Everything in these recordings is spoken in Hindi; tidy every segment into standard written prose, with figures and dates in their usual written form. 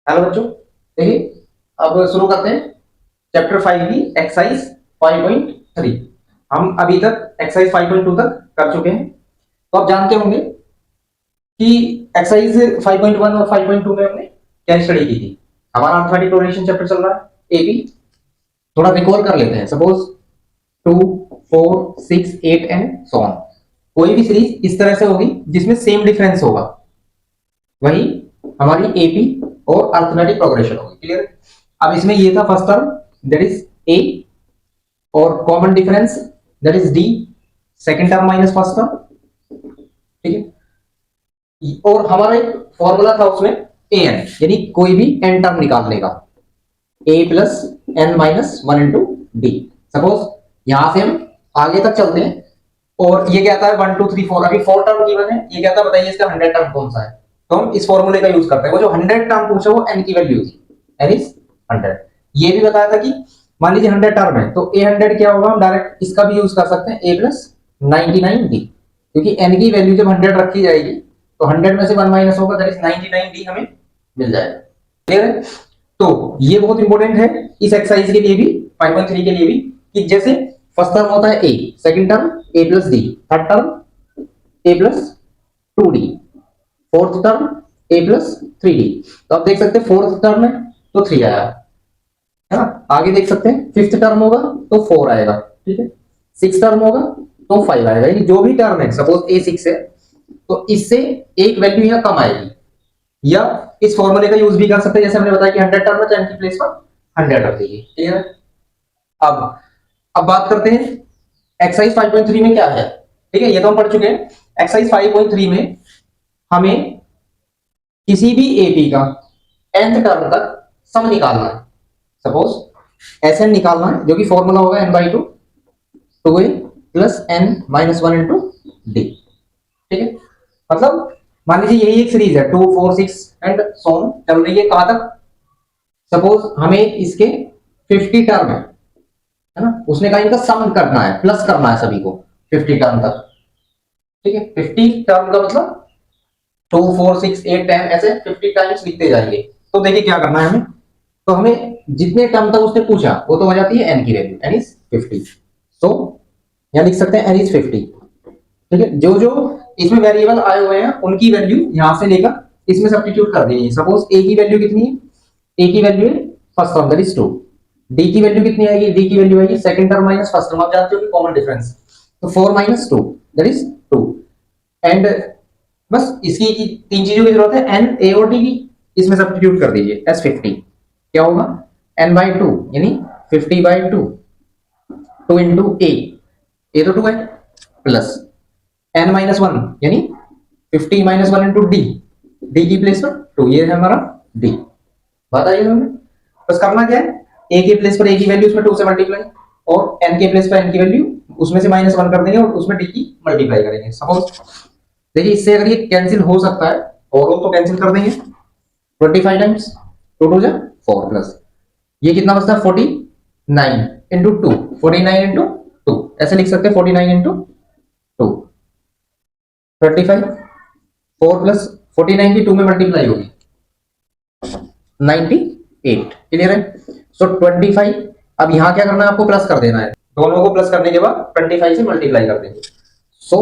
हेलो बच्चों, देखिए अब शुरू करते हैं चैप्टर 5 की एक्सरसाइज 5.3। हम अभी तक एक्सरसाइज 5.2 तक कर चुके हैं। तो आप जानते होंगे कि एक्सरसाइज 5.1 और 5.2 में हमने क्या स्टडी की थी। हमारा अर्थमेटिक प्रोग्रेशन चैप्टर चल रहा है एबी। थोड़ा रिकॉल कर लेते हैं। Suppose 2, 4, 6, 8 and so on. कोई भी सीरीज इस तरह से होगी जिसमें सेम डिफरेंस होगा, वही हमारी एपी और अर्थमेटिक प्रोग्रेशन होगी। क्लियर? अब इसमें ये था first term that is A और common difference that is D, second term minus first term. ठीक है, और हमारा एक फॉर्मूला था उसमें ए एन, यानी कोई भी एन टर्म निकालने का, A plus N minus one into D. Suppose यहां से हम आगे तक चलते हैं और ये कहता है 1 2 3 4, अभी 4 टर्म गिवन है। ये कहता है बताइए इसका 100 टर्म कौन सा है। तो हम इस फॉर्मूले का यूज करते हैं। वो जो 100 टर्म पूछा वो एन की वैल्यू थी, एन इज 100। ये भी बताया था कि मान लीजिए 100 टर्म है तो ए 100 क्या होगा, हम डायरेक्ट इसका भी यूज कर सकते हैं, ए प्लस 99 डी, क्योंकि एन की वैल्यू जब 100 रखी जाएगी तो 100 में से 1 माइनस होगा, दैट इज 99 डी हमें मिल जाएगा। क्लियर है? तो ये बहुत इंपॉर्टेंट है इस एक्सरसाइज के लिए भी, 5.3 के लिए भी, कि जैसे फर्स्ट टर्म होता है ए, सेकंड टर्म ए प्लस डी, थर्ड टर्म ए प्लस 2d, फोर्थ टर्म ए प्लस 3d। तो आप देख सकते हैं फोर्थ टर्म में तो 3 आया है ना। आगे देख सकते हैं फिफ्थ टर्म होगा तो 4 आएगा। ठीक है, सिक्स टर्म होगा तो 5 आएगा। यानी जो भी टर्म है, सपोज ए 6 है तो इससे एक वैल्यू यहाँ कम आएगी। या इस फॉर्मूले का यूज भी कर सकते हैं, जैसे हमने बताया कि 100 टर्म है तो n की प्लेस पर 100 रख दीजिए। क्लियर है? अब बात करते हैं एक्सरसाइज 5.3 में क्या है। ठीक है, ये तो हम पढ़ चुके हैं। एक्सरसाइज 5.3 में हमें किसी भी एपी का nth टर्म तक सम निकालना है। सपोज एस एन निकालना है, जो कि फॉर्मूला होगा n/2 2a plus n minus 1 into d. ठीक है, मतलब मान लीजिए यही एक सीरीज है 2, 4, 6 एंड सो ऑन चल रही है। कहां तक? सपोज हमें इसके 50 टर्म है ना, उसने कहा इनका सम करना है, प्लस करना है सभी को 50 टर्म तक। ठीक है, 50 टर्म का मतलब 2, 4, 6, 8, 10 ऐसे 50 टाइम्स लिखते जाएंगे। तो देखिए क्या करना है हमें। तो हमें जितने टर्म तक उसने पूछा वो तो हो जाती है एन की वैल्यू, एन इज 50। सो यहां लिख सकते हैं एन इज 50। ठीक है, जो जो इसमें वेरिएबल आए हुए हैं उनकी वैल्यू यहां से लेकर इसमें सब्स्टिट्यूट कर देनी है। सपोज ए की वैल्यू कितनी है? ए की वैल्यू है first term that is 2। D की वैल्यू कितनी आएगी? डी की वैल्यू आएगी second term minus first term. आप जानते हो कि कॉमन डिफरेंस, तो 4 माइनस 2 दैट इज 2। एंड बस इसकी की तीन चीजों की जरूरत है, एन, ए और डी की। इसमें सब्स्टिट्यूट कर दीजिए एस 50। क्या होगा? n/2 यानी 50/2, 2 इंटू ए तो 2 है, प्लस n माइनस 1 यानी 50 माइनस 1 इंटू डी, डी की प्लेस पर 2, ये है हमारा डी। बात आई हमें। बस करना क्या है, ए के प्लेस पर ए की वैल्यू उसमें 2 से मल्टीप्लाई, और एन के प्लेस पर एन की वैल्यू उसमें से माइनस 1 कर देंगे और उसमें डी की मल्टीप्लाई करेंगे। सपोज देखिए इससे अगर ये कैंसिल हो सकता है और तो कैंसिल कर देंगे 25 टाइम्स, 2 2 जा 4 प्लस ये कितना बचता है 49 इंटू 2, 49 इंटू 2 ऐसे लिख सकते हैं, 49 इंटू 2 25, 4 प्लस 49 की 2 में मल्टीप्लाई होगी 98। क्लियर है? सो 25। अब यहां क्या करना है, आपको प्लस कर देना है। दोनों को प्लस करने के बाद 25 से मल्टीप्लाई कर देंगे। सो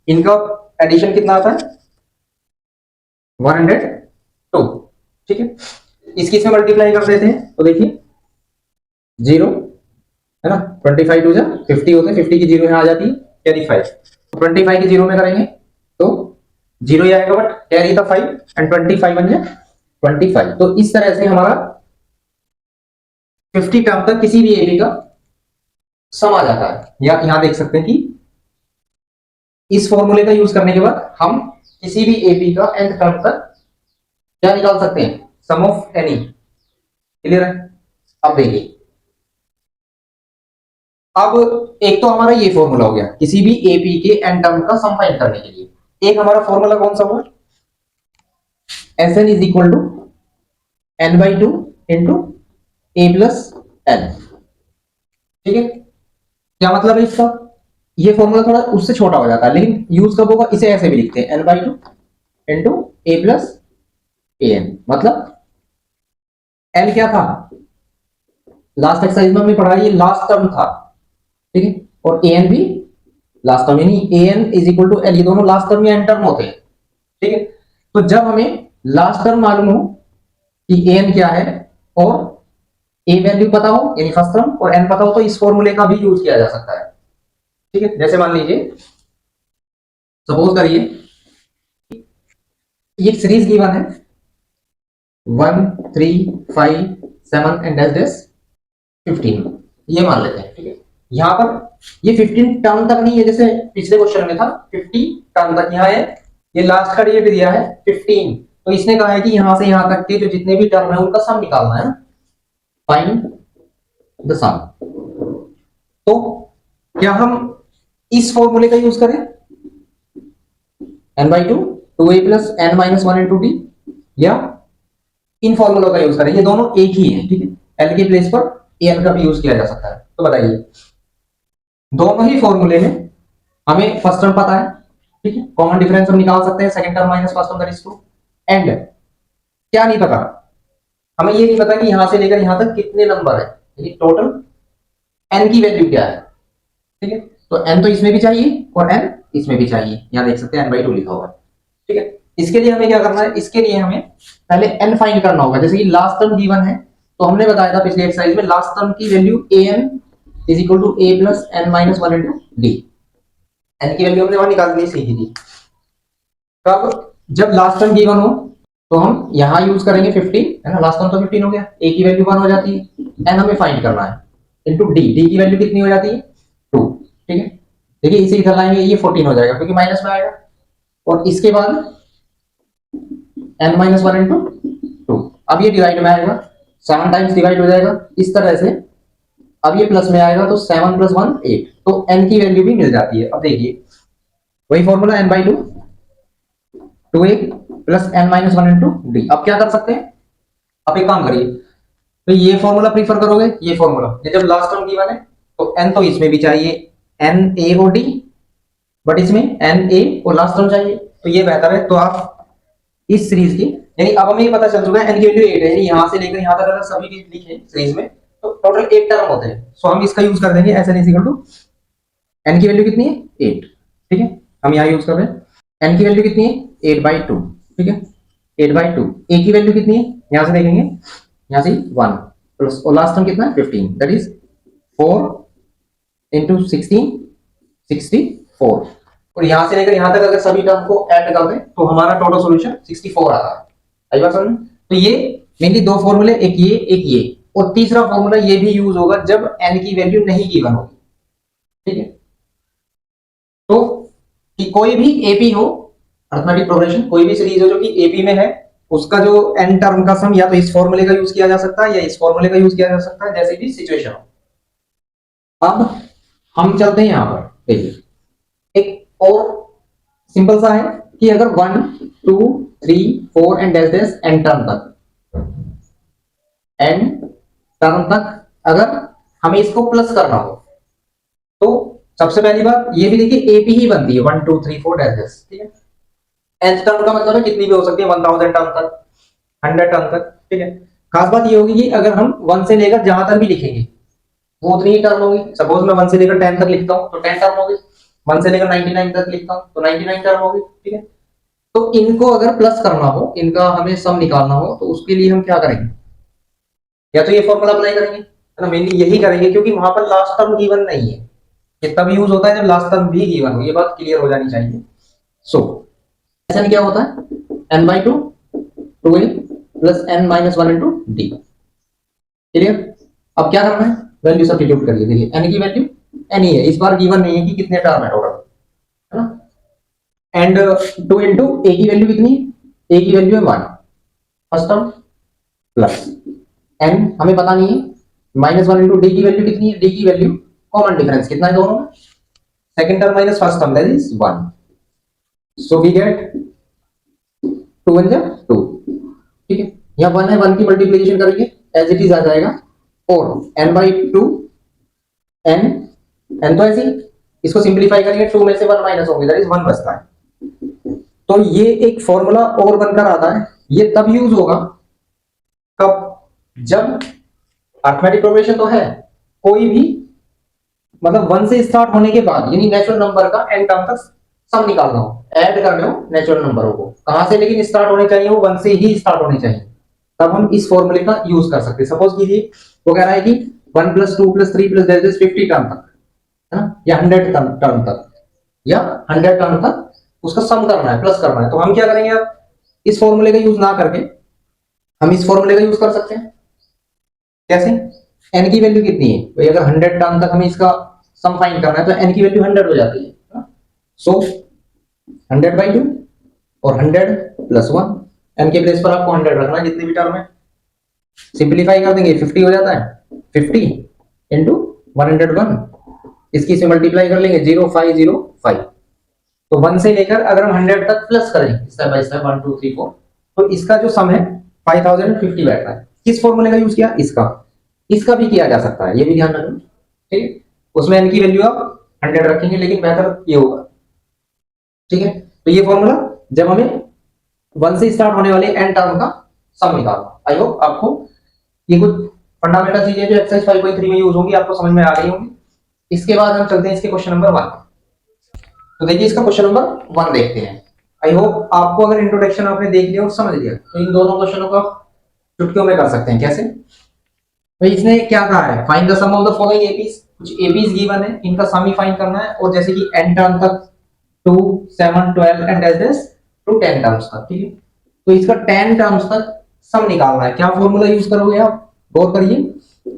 इनका एडिशन कितना आता है? 102। ठीक है, इसकी इसमें मल्टीप्लाई कर देते हैं तो देखिए 0 है ना, 25 टू जा 50 होते हैं, 50 की जीरो यहाँ आ जाती है, कैरी 5। 25 की जीरो में करेंगे तो जीरो ही आएगा, बट कैरी था 5 एंड 25 बन जाए 25। तो इस तरह से हमारा 50 टर्म तक किसी भी एबी का सम आ जाता है। या यहां देख सकते हैं कि इस फॉर्मूले का यूज करने के बाद हम किसी भी एबी का nth टर्म तक क्या निकाल सकते हैं, सम ऑफ एनी। क्लियर है? अब देखिए, अब एक तो हमारा ये फॉर्मूला हो गया किसी भी एपी के एन टर्म का सम फाइंड करने के लिए। एक हमारा फॉर्मूला कौन सा हुआ, S n is equal to n/2 into a plus n. ठीक है, क्या मतलब है इसका? ये फॉर्मूला थोड़ा उससे छोटा हो जाता है, लेकिन यूज कब होगा, इसे ऐसे भी लिखते हैं n/2 into a plus a N. मतलब एल क्या था, लास्ट एक्सरसाइज में हमने पढ़ा, ये लास्ट टर्म था, ठीक है, और ए एन भी लास्ट टर्म, यानी A N is equal to L, ये दोनों लास्ट टर्म या एन टर्म होते हैं, ठीक है। तो जब हमें लास्ट टर्म मालूम हो कि ए एन क्या है और ए वैल्यू पता हो यानी फर्स्ट टर्म, और एन पता हो, तो इस फॉर्मूले का भी यूज किया जा सकता है, ठीक है। जैसे मान लीजिए, सपोज करिए ये सीरीज गिवन है 1 3 5 7 एंड डैश डैश 15, ये मान लेते हैं, ठीक है। यहां पर ये 15 टर्म तक नहीं है, जैसे पिछले क्वेश्चन में था 50 टर्म तक, यहाँ है ये लास्ट का ये दिया है 15, तो इसने कहा है कि यहां से यहां तक के जो जितने भी टर्म है उनका सम निकालना है, फाइंड द सम। तो क्या हम इस फॉर्मूले का यूज करें, n/2 2a plus n minus 1 into D, या इन फॉर्मूलों का यूज करें, ये दोनों एक ही है, ठीक है। एल के प्लेस पर एन का भी यूज किया जा सकता है। तो बताइए, दोनों ही फॉर्मूले में हमें फर्स्ट टर्म पता है, ठीक है, कॉमन डिफरेंस हम निकाल सकते हैं, second term minus first term that is 2, and क्या नहीं पता, हमें ये नहीं पता कि यहां से लेकर यहां तक कितने नंबर है, यानी टोटल एन की वैल्यू क्या है, ठीक है। तो एन तो इसमें भी चाहिए और एन इसमें भी चाहिए, यहां देख सकते हैं n/2 लिखा हुआ है, ठीक है। इसके लिए हमें क्या करना है, इसके लिए हमें पहले n फाइंड करना होगा। जैसे कि लास्ट टर्म गिवन है, तो हमने बताया था पिछले एक्सरसाइज में लास्ट टर्म की value an is equal to a plus n minus 1 into d, n की वैल्यू हमने वहां निकालनी सीखी थी। तब जब लास्ट टर्म गिवन हो तो हम यहां यूज करेंगे 15, है ना, लास्ट टर्म तो 15 हो गया, a की वैल्यू 1 हो जाती है, n हमें फाइंड करना है, इंटू डी, डी की वैल्यू कितनी हो जाती है 2, ठीक है। देखिए इसे इधर लाएंगे, ये 14 हो जाएगा क्योंकि माइनस में आएगा, और इसके बाद n माइनस 1 इंटू 2, अब ये डिवाइड में आएगा, 7 टाइम्स डिवाइड हो जाएगा इस तरह से, अब ये प्लस में आएगा तो 7 प्लस 1 8, तो n की वैल्यू भी मिल जाती है। अब देखिए वही formula n/2 2a plus n minus 1 into D. अब क्या कर सकते हैं, अब एक काम करिए, तो ये फॉर्मूला प्रीफर करोगे, ये फॉर्मूला, ये जब लास्ट टर्म गिवन है तो n तो इसमें भी चाहिए, n a और d, बट इसमें n a और लास्ट टर्म चाहिए, तो ये बेहतर है। तो आप इस सीरीज की, यानी अब हमें ये पता चल चुका है n की वैल्यू 8 है, यानी यहां से लेकर यहां तक अगर सभी लिखे सीरीज में तो टोटल 8 टर्म होते हैं, सो हम इसका यूज कर देंगे sn is equal to, n की वैल्यू कितनी है 8, ठीक है, हम यहां यूज कर रहे हैं, n की वैल्यू कितनी है 8/2, ठीक है, 8/2, a की वैल्यू कितनी है यहां से देखेंगे, यहां से 1 प्लस, और लास्ट टर्म कितना है 15, दैट इज 4 इंटू 16 64, और यहां से लेकर यहां तक अगर सभी टर्म को ऐड कर दें तो हमारा टोटल सॉल्यूशन 64 आता है। आई बात समझ? तो ये मेनली दो फॉर्मूले, एक ये, और तीसरा फॉर्मूला ये भी यूज होगा जब n की वैल्यू नहीं गिवन होगी, ठीक है। तो कि कोई भी एपी हो, अर्थमेटिक प्रोग्रेशन, कोई भी सीरीज हो जो कि एपी में है, उसका जो n टर्म का सम या तो इस फॉर्मूले का यूज किया जा सकता है या इस फॉर्मूले का यूज किया जा सकता है, जैसे भी सिचुएशन हो। अब हम चलते हैं यहां पर, देखिए एक और सिंपल सा है कि अगर 1 2 3 4 and dash dash n term तक अगर हमें इसको प्लस करना हो, तो सबसे पहली बात ये भी देखिए एपी ही बनती है 1 2 3 4 डैश डैश, ठीक है। nth टर्म का मतलब है कितनी भी हो सकती है, 1000 टर्म तक, 100 टर्म तक, ठीक है। खास बात ये होगी कि अगर हम 1 से लेकर जहां तक भी लिखेंगे वो उतनी ही टर्म होगी। सपोज मैं 1 से लेकर 10 तक लिखता हूं तो 10 टर्म होगी, 1 से लेकर 99 तक लिखता हूं तो 99 टर्म होगी, ठीक है। तो इनको अगर प्लस करना हो, इनका हमें सम निकालना हो, तो उसके लिए हम क्या करेंगे, या तो ये फॉर्मूला अप्लाई करेंगे, है ना, मेनली यही करेंगे क्योंकि वहां पर लास्ट टर्म गिवन नहीं है, ये तब यूज होता है जब लास्ट टर्म भी गिवन हो, ये बात क्लियर हो जानी चाहिए। सो ऐसा क्या होता है n/2 2a plus n minus 1 into D, clear. अब क्या करना है, वैल्यू सब्स्टिट्यूट करिए, देखिए n की वैल्यू n ही है, इस बार गिवन नहीं है कि कितने टर्म है टोटल, है ना, एंड 2 इंटू a की वैल्यू कितनी है, a की वैल्यू है 1 फर्स्ट टर्म, प्लस n हमें पता नहीं है, माइनस 1 इंटू डी की वैल्यू कितनी है, डी की वैल्यू कॉमन डिफरेंस कितना है दोनों में, second term minus first term that is 1, so we get 2 1 जा 2, ठीक है। यहाँ 1 है, 1 की मल्टीप्लिकेशन करेंगे एज इट इज आ जाएगा, और n/2 n तो ऐसे ही, इसको सिंपलीफाई करेंगे 2 में से 1 माइनस होंगे दैट इज 1 बचता है। तो ये एक फॉर्मूला और बनकर आता है, ये तब यूज होगा कब, जब अर्थमेटिक प्रोग्रेशन तो है, कोई भी मतलब 1 से स्टार्ट होने के बाद यानी नेचुरल नंबर का एन टर्म तक सम निकालना हो, ऐड करने हो नेचुरल नंबरों को, कहां से लेकिन स्टार्ट होने चाहिए, वो 1 से ही स्टार्ट होने चाहिए, तब हम इस फॉर्मूले का यूज कर सकते हैं। सपोज कीजिए वो कह रहा है कि 1 + 2 + 3 + दैट इज 50 टर्म तक, है ना, या 100 टर्म तक, या 100 टर्म तक उसका सम करना है, प्लस करना है। तो हम क्या करेंगे, अब इस फॉर्मूले का यूज ना करके हम इस फॉर्मूले का यूज कर सकते हैं। कैसे? एन की वैल्यू कितनी है भाई, अगर 100 टर्म तक हमें इसका सम फाइंड करना है तो एन की वैल्यू 100 हो जाती है। सो 100/2 और 100 + 1, एन के प्लेस पर आपको 100 रखना है जितनी भी टर्म है। सिंप्लीफाई कर देंगे 50 हो जाता है, 50 इंटू 101, इसकी से मल्टीप्लाई कर लेंगे 0505। तो 1 से लेकर अगर हम 100 तक प्लस करें स्टेप बाय स्टेप 1 2 3 4, तो इसका जो सम है 5050 बैठता है। किस फॉर्मूले का यूज किया? इसका भी किया जा सकता है, ये भी ध्यान रखना। ठीक है, उसमें एन की वैल्यू आप 100 रखेंगे, लेकिन बेहतर ये होगा। ठीक है, तो ये फॉर्मूला जब हमें 1 से स्टार्ट होने वाले एन टर्म का सम निकालना। आई होप आपको ये कुछ फंडामेंटल चीजें जो एक्सरसाइज 5.3 में यूज होंगी आपको समझ में आ गई होंगी। इसके बाद हम चलते हैं इसके क्वेश्चन नंबर 1। तो देखिए इसका क्वेश्चन नंबर 1 देखते हैं। आई होप आपको अगर इंट्रोडक्शन आपने देख लिया और समझ लिया तो इन दोनों क्वेश्चनों को आप चुटकियों में कर सकते हैं। कैसे? तो इसने क्या कहा है, find the sum of the following APs. कुछ एपीज गिवन है, इनका सम ही फाइंड करना है, और जैसे कि n टर्म तक 2 7 12 एंड एस टू 10 टर्म्स तक। ठीक है, तो इसका 10 टर्म्स तक सम निकालना है। क्या फॉर्मूला यूज करोगे आप? गौर करिए,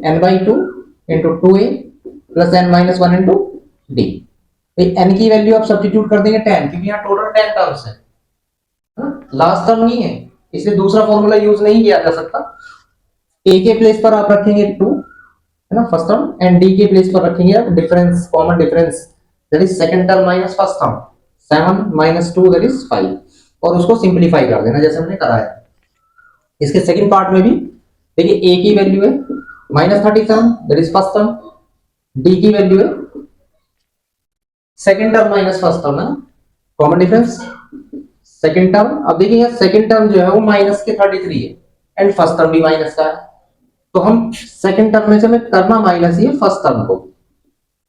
n/2 * 2a + n-1 * d। n की वैल्यू आप सब्स्टिट्यूट कर देंगे 10, क्योंकि यहाँ टोटल 10 टर्म्स है, लास्ट टर्म नहीं है, इसलिए दूसरा फॉर्मूला यूज नहीं किया जा सकता। a के प्लेस पर आप रखेंगे 2, है ना, फर्स्ट टर्म, एंड d के प्लेस पर रखेंगे आप difference, common difference, that is second term minus first term, 7 - 2 that is 5, और उसको सिंपलीफाई कर देना जैसे हमने कराया। इसके सेकंड पार्ट में भी देखिए a की वैल्यू है -37 that is first term, d की वैल्यू है second term minus first term, है ना, कॉमन डिफरेंस सेकंड टर्म। अब देखिए यहाँ सेकंड टर्म जो है वो माइनस के 33 है, एंड फर्स्ट टर्म भी माइनस का है, तो हम सेकंड टर्म में से हमें करना माइनस ही है फर्स्ट टर्म को।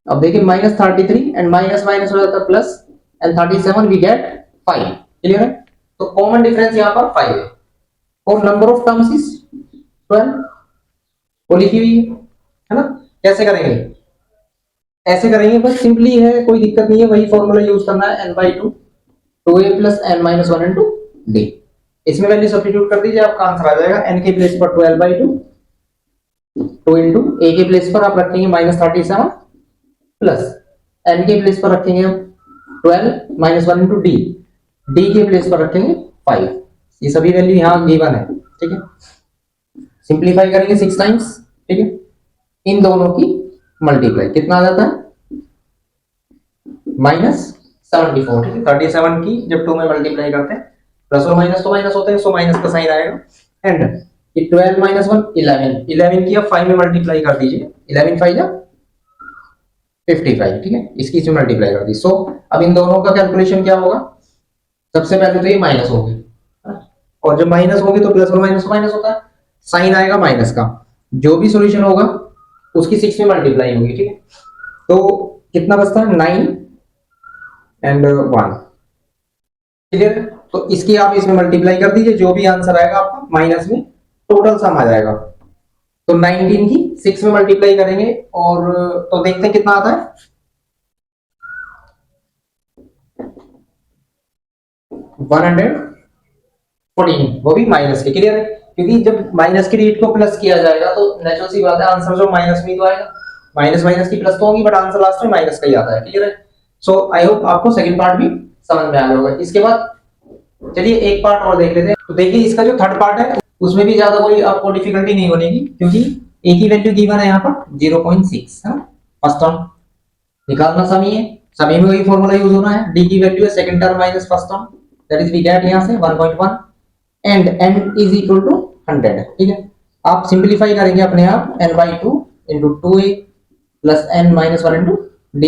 अब देखिए -33 एंड माइनस माइनस हो जाता है plus, and 37 we get 5। Clear है? तो कॉमन डिफरेंस यहाँ पर 5 है, और नंबर ऑफ टर्म्स इज 12, वो लिखी हुई है ना। कैसे करेंगे? ऐसे करेंगे, बस सिंपली है, कोई दिक्कत नहीं है, वही फॉर्मूला यूज करना है, n/2 2a + n-1 * d। इसमें वैल्यू सब्स्टिट्यूट कर दीजिए, आपका आंसर आ जाएगा n के प्लेस पर 12/2, 2 इंटू a के प्लेस पर आप रखेंगे -37 प्लस n के प्लेस पर रखेंगे 12 - 1 * d, d के प्लेस पर रखेंगे 5। ये सभी वैल्यू यहाँ गिवन है। ठीक है, सिंपलीफाई करेंगे 6 टाइम्स। ठीक है, इन दोनों की मल्टीप्लाई कितना आ जाता है -74। ठीक है, 37 की जब 2 में मल्टीप्लाई करते हैं, प्लस और माइनस तो माइनस होते हैं, सो माइनस का साइन आएगा, एंड 12 - 1 11, 11 की आप 5 में मल्टीप्लाई कर दीजिए, 11 5 जा 55। ठीक है, इसकी इसमें मल्टीप्लाई कर दी। सो अब इन दोनों का कैलकुलेशन क्या होगा? सबसे पहले तो ये माइनस होगी, और जब माइनस होगी तो प्लस और माइनस होता है, साइन आएगा माइनस का, जो भी सॉल्यूशन होगा उसकी 6 में मल्टीप्लाई होगी। ठीक है, तो कितना बचता है 9 एंड 1। क्लियर? तो इसकी आप इसमें मल्टीप्लाई कर दीजिए, जो भी आंसर आएगा आपका माइनस में टोटल सम आ जाएगा। तो 19 की 6 में मल्टीप्लाई करेंगे, और तो देखते हैं कितना आता है, 114, वो भी माइनस के। क्लियर है? क्योंकि जब माइनस की रेट को प्लस किया जाएगा तो नेचुरल सी बात है आंसर जो माइनस में तो आएगा, माइनस माइनस की प्लस तो होगी, बट आंसर लास्ट में माइनस का ही आता है। क्लियर है? सो आई होप आपको सेकंड पार्ट भी समझ में आ गया होगा। इसके बाद चलिए एक पार्ट और देख लेते हैं। तो देखिए इसका जो थर्ड पार्ट है उसमें भी ज्यादा कोई आपको डिफिकल्टी नहीं बनेगी, क्योंकि एक ही वैल्यू गिवन है यहाँ पर 0.6 है, फर्स्ट टर्म निकालना समी है, समी में वही फॉर्मूला यूज होना है, डी की वैल्यू है second term minus first term, that is we get यहाँ से 1.1, and n is equal to 100। ठीक है, आप सिंपलीफाई करेंगे अपने आप, n/2 * 2a + n-1 * d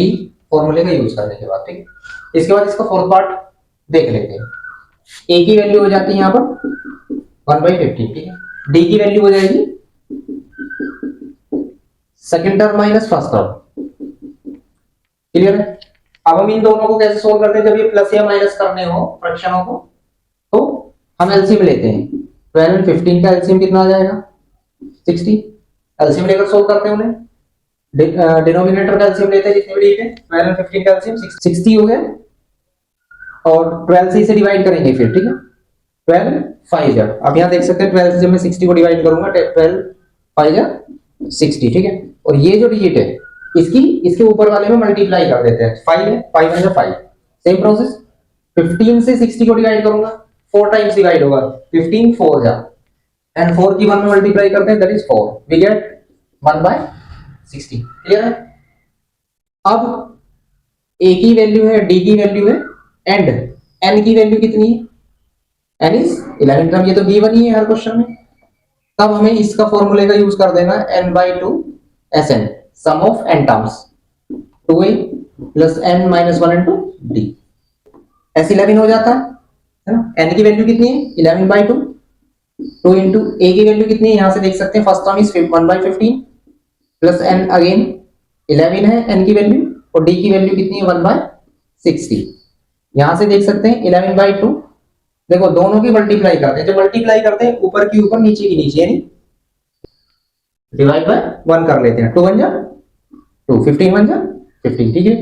फॉर्मूले का यूज करने के बाद। ठीक है, इसके बाद इसका फोर्थ पार्ट देख लेते हैं। a की वैल्यू हो जाती है यहाँ पर 1/50। ठीक है, d की वैल्यू हो जाएगी second term minus first term. Clear है? अब हम इन दोनों को कैसे सोल्व करते हैं, जब ये प्लस या माइनस करने हो फ्रैक्शनों को, तो हम एलसीएम लेते हैं। 12 और 15 का एलसीएम कितना आ जाएगा? 60। एलसीएम लेकर सोल्व करते हैं उन्हें। डिनोमिनेटर का एलसीएम लेते हैं जितने भी डिजिट है, 12 और 15 का एलसीएम 60 हो गया, और 12 से इसे डिवाइड करेंगे फिर, ठीक है। 12 5 जा, अब यहाँ देख सकते हैं 12 से जब मैं 60 को डिवाइड करूंगा 12 5 जा 60, ठीक है। और ये जो डिजिट है इसके ऊपर वाले में मल्टीप्लाई कर देते हैं, 5 है, 5 1 जा 5। सेम प्रोसेस, 15 से 60 को डिवाइड करूंगा, 4 टाइम्स डिवाइड होगा, 15 4 जा, एंड 4 की 1 में मल्टीप्लाई करते हैं, that is 4, we get 1/60। Clear है? अब a की वैल्यू है, d की वैल्यू है, एंड n की वैल्यू कितनी है? n इज 11 टर्म, ये तो गिवन ही है हर क्वेश्चन में। तब हमें इसका फॉर्मूले का यूज कर देना, n/2 Sn, sum of n terms, 2a plus n minus 1 into d, S11 हो जाता है ना। n की वैल्यू कितनी है? 11/2, 2 इंटू a की वैल्यू कितनी है, यहां से देख सकते हैं, first term is 1/15 plus n again 11 है n की वैल्यू, और d की वैल्यू कितनी है? 1/60। यहां से देख सकते हैं 11/2, देखो दोनों की मल्टीप्लाई करते हैं, जब मल्टीप्लाई करते हैं ऊपर की ऊपर नीचे की नीचे, यानी डिवाइड बाय 1 कर लेते हैं, 2 1 जा 2, 15 1 जा 15, ठीक है।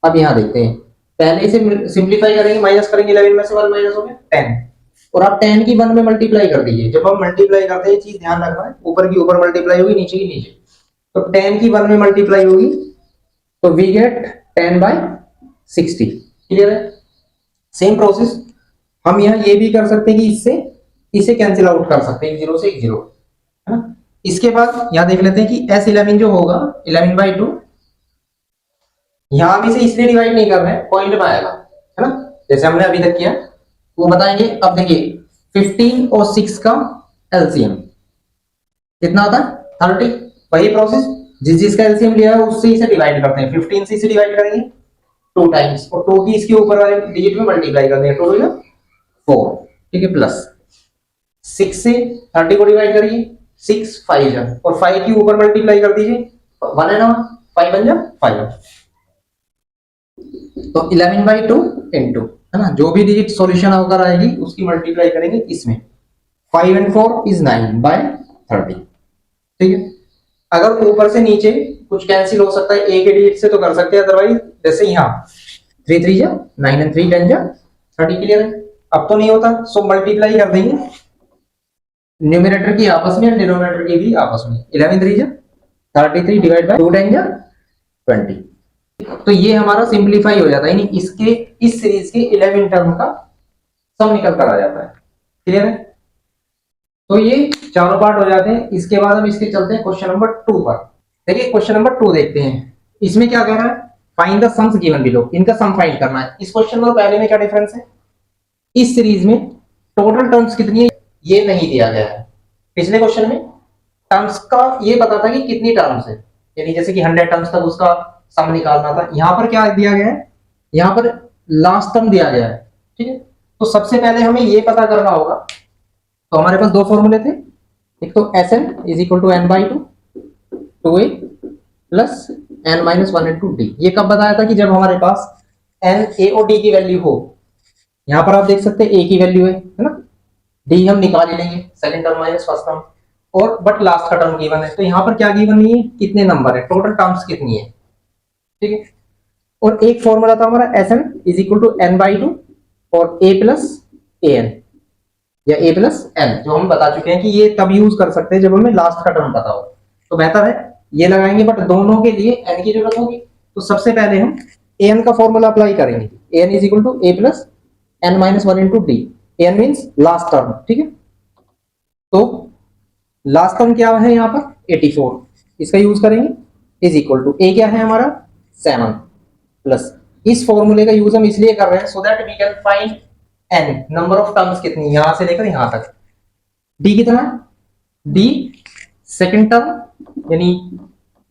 अब यहां देखते हैं, पहले इसे सिंपलीफाई करेंगे, माइनस करेंगे, 11 में से 1 माइनस हो गया 10, और आप 10 की 1 में मल्टीप्लाई कर दीजिए। जब हम मल्टीप्लाई करते हैं, चीज ध्यान रखना है, ऊपर की ऊपर मल्टीप्लाई होगी, नीचे की नीचे, तो 10 की 1 में मल्टीप्लाई होगी, तो वी गेट 10/60। क्लियर है? सेम प्रोसेस हम यहाँ ये भी कर सकते हैं कि इसे कैंसिल आउट कर सकते हैं, 0 से 1 0, है ना। इसके बाद यहाँ देख लेते हैं कि S11 जो होगा 11/2, यहां भी से इसलिए डिवाइड नहीं कर रहे हैं, पॉइंट में आएगा, है ना, जैसे हमने अभी तक किया वो बताएंगे। अब देखिए 15 और 6 का एलसीएम कितना आता है? 30। वही प्रोसेस, जिसका एलसीएम लिया है उससे इसे डिवाइड करते हैं, 15 से इसे डिवाइड करेंगे 2 टाइम्स, और 2 की इसके ऊपर वाले डिजिट में मल्टीप्लाई कर देंगे, 2 4, ठीक है, प्लस 6 से 30 को डिवाइड करिए, 6 5 जा, और 5 की ऊपर मल्टीप्लाई कर दीजिए, 1 है ना, 5 1 जा 5, तो 11/2 इंटू, है ना, जो भी डिजिट सॉल्यूशन होकर आएगी उसकी मल्टीप्लाई करेंगे इसमें, 5 and 4 is 9/30, ठीक है। अगर ऊपर से नीचे कुछ कैंसिल हो सकता है ए के डिजिट से तो कर सकते हैं, अदरवाइज जैसे यहाँ 3 3 जा 9 and 3 10 जा 30। क्लियर है? अब तो नहीं होता, सो मल्टीप्लाई कर देंगे न्यूमरेटर की आपस में और डिनोमिनेटर की भी आपस में, 11 3 जा 33 डिवाइड बाय 2 10 जा 20। तो ये हमारा सिंपलीफाई हो जाता है, यानी इस सीरीज के 11 टर्म का सम निकल कर आ जाता है। क्लियर है? तो ये चारों पार्ट हो जाते हैं। इसके बाद हम इसके चलते हैं क्वेश्चन नंबर 2 पर। देखिए क्वेश्चन नंबर 2 देखते हैं, इसमें क्या कह रहा है, find the sums given below, इनका सम फाइंड करना है। इस क्वेश्चन में पहले में क्या डिफरेंस है, इस सीरीज में टोटल टर्म्स कितनी है ये नहीं दिया गया है। पिछले क्वेश्चन में टर्म्स का ये पता था कि कितनी टर्म्स है, यानी जैसे कि 100 टर्म्स तक उसका सम निकालना था। यहां पर क्या दिया गया है, यहां पर लास्ट टर्म दिया गया है, ठीक है। तो सबसे पहले हमें ये पता करना होगा, तो हमारे पास दो फॉर्मूले थे, एक तो Sn is equal to n/2 2a plus n minus 1 into d. ये कब बताया था कि जब हमारे पास n a और d की वैल्यू हो। यहां पर आप देख सकते हैं a की वैल्यू है ना, d हम निकाल ही लेंगे, second term minus first term, और बट लास्ट का टर्म गिवन है। तो यहां पर क्या गिवन नहीं है, कितने नंबर है, टोटल टर्म्स कितनी है, ठीक है। और एक फॉर्मूला था हमारा Sn is equal to n/2 और a प्लस an या a प्लस n, जो हम बता चुके हैं कि ये तब यूज कर सकते हैं जब हमें लास्ट का टर्म पता हो। तो बेहतर है ये लगाएंगे, बट दोनों के लिए n की जरूरत होगी। तो सबसे पहले हम an का फॉर्मूला अप्लाई करेंगे, an is equal to a plus n minus 1 into d. an means last term, ठीक है। तो लास्ट टर्म क्या है यहाँ पर 84, इसका यूज करेंगे, इज इक्वल टू a क्या है हमारा 7 प्लस, इस फॉर्मूले का यूज हम इसलिए कर रहे हैं so that we can find n number of terms कितनी, यहां से लेकर यहां तक। d कितना है, d सेकंड टर्म यानी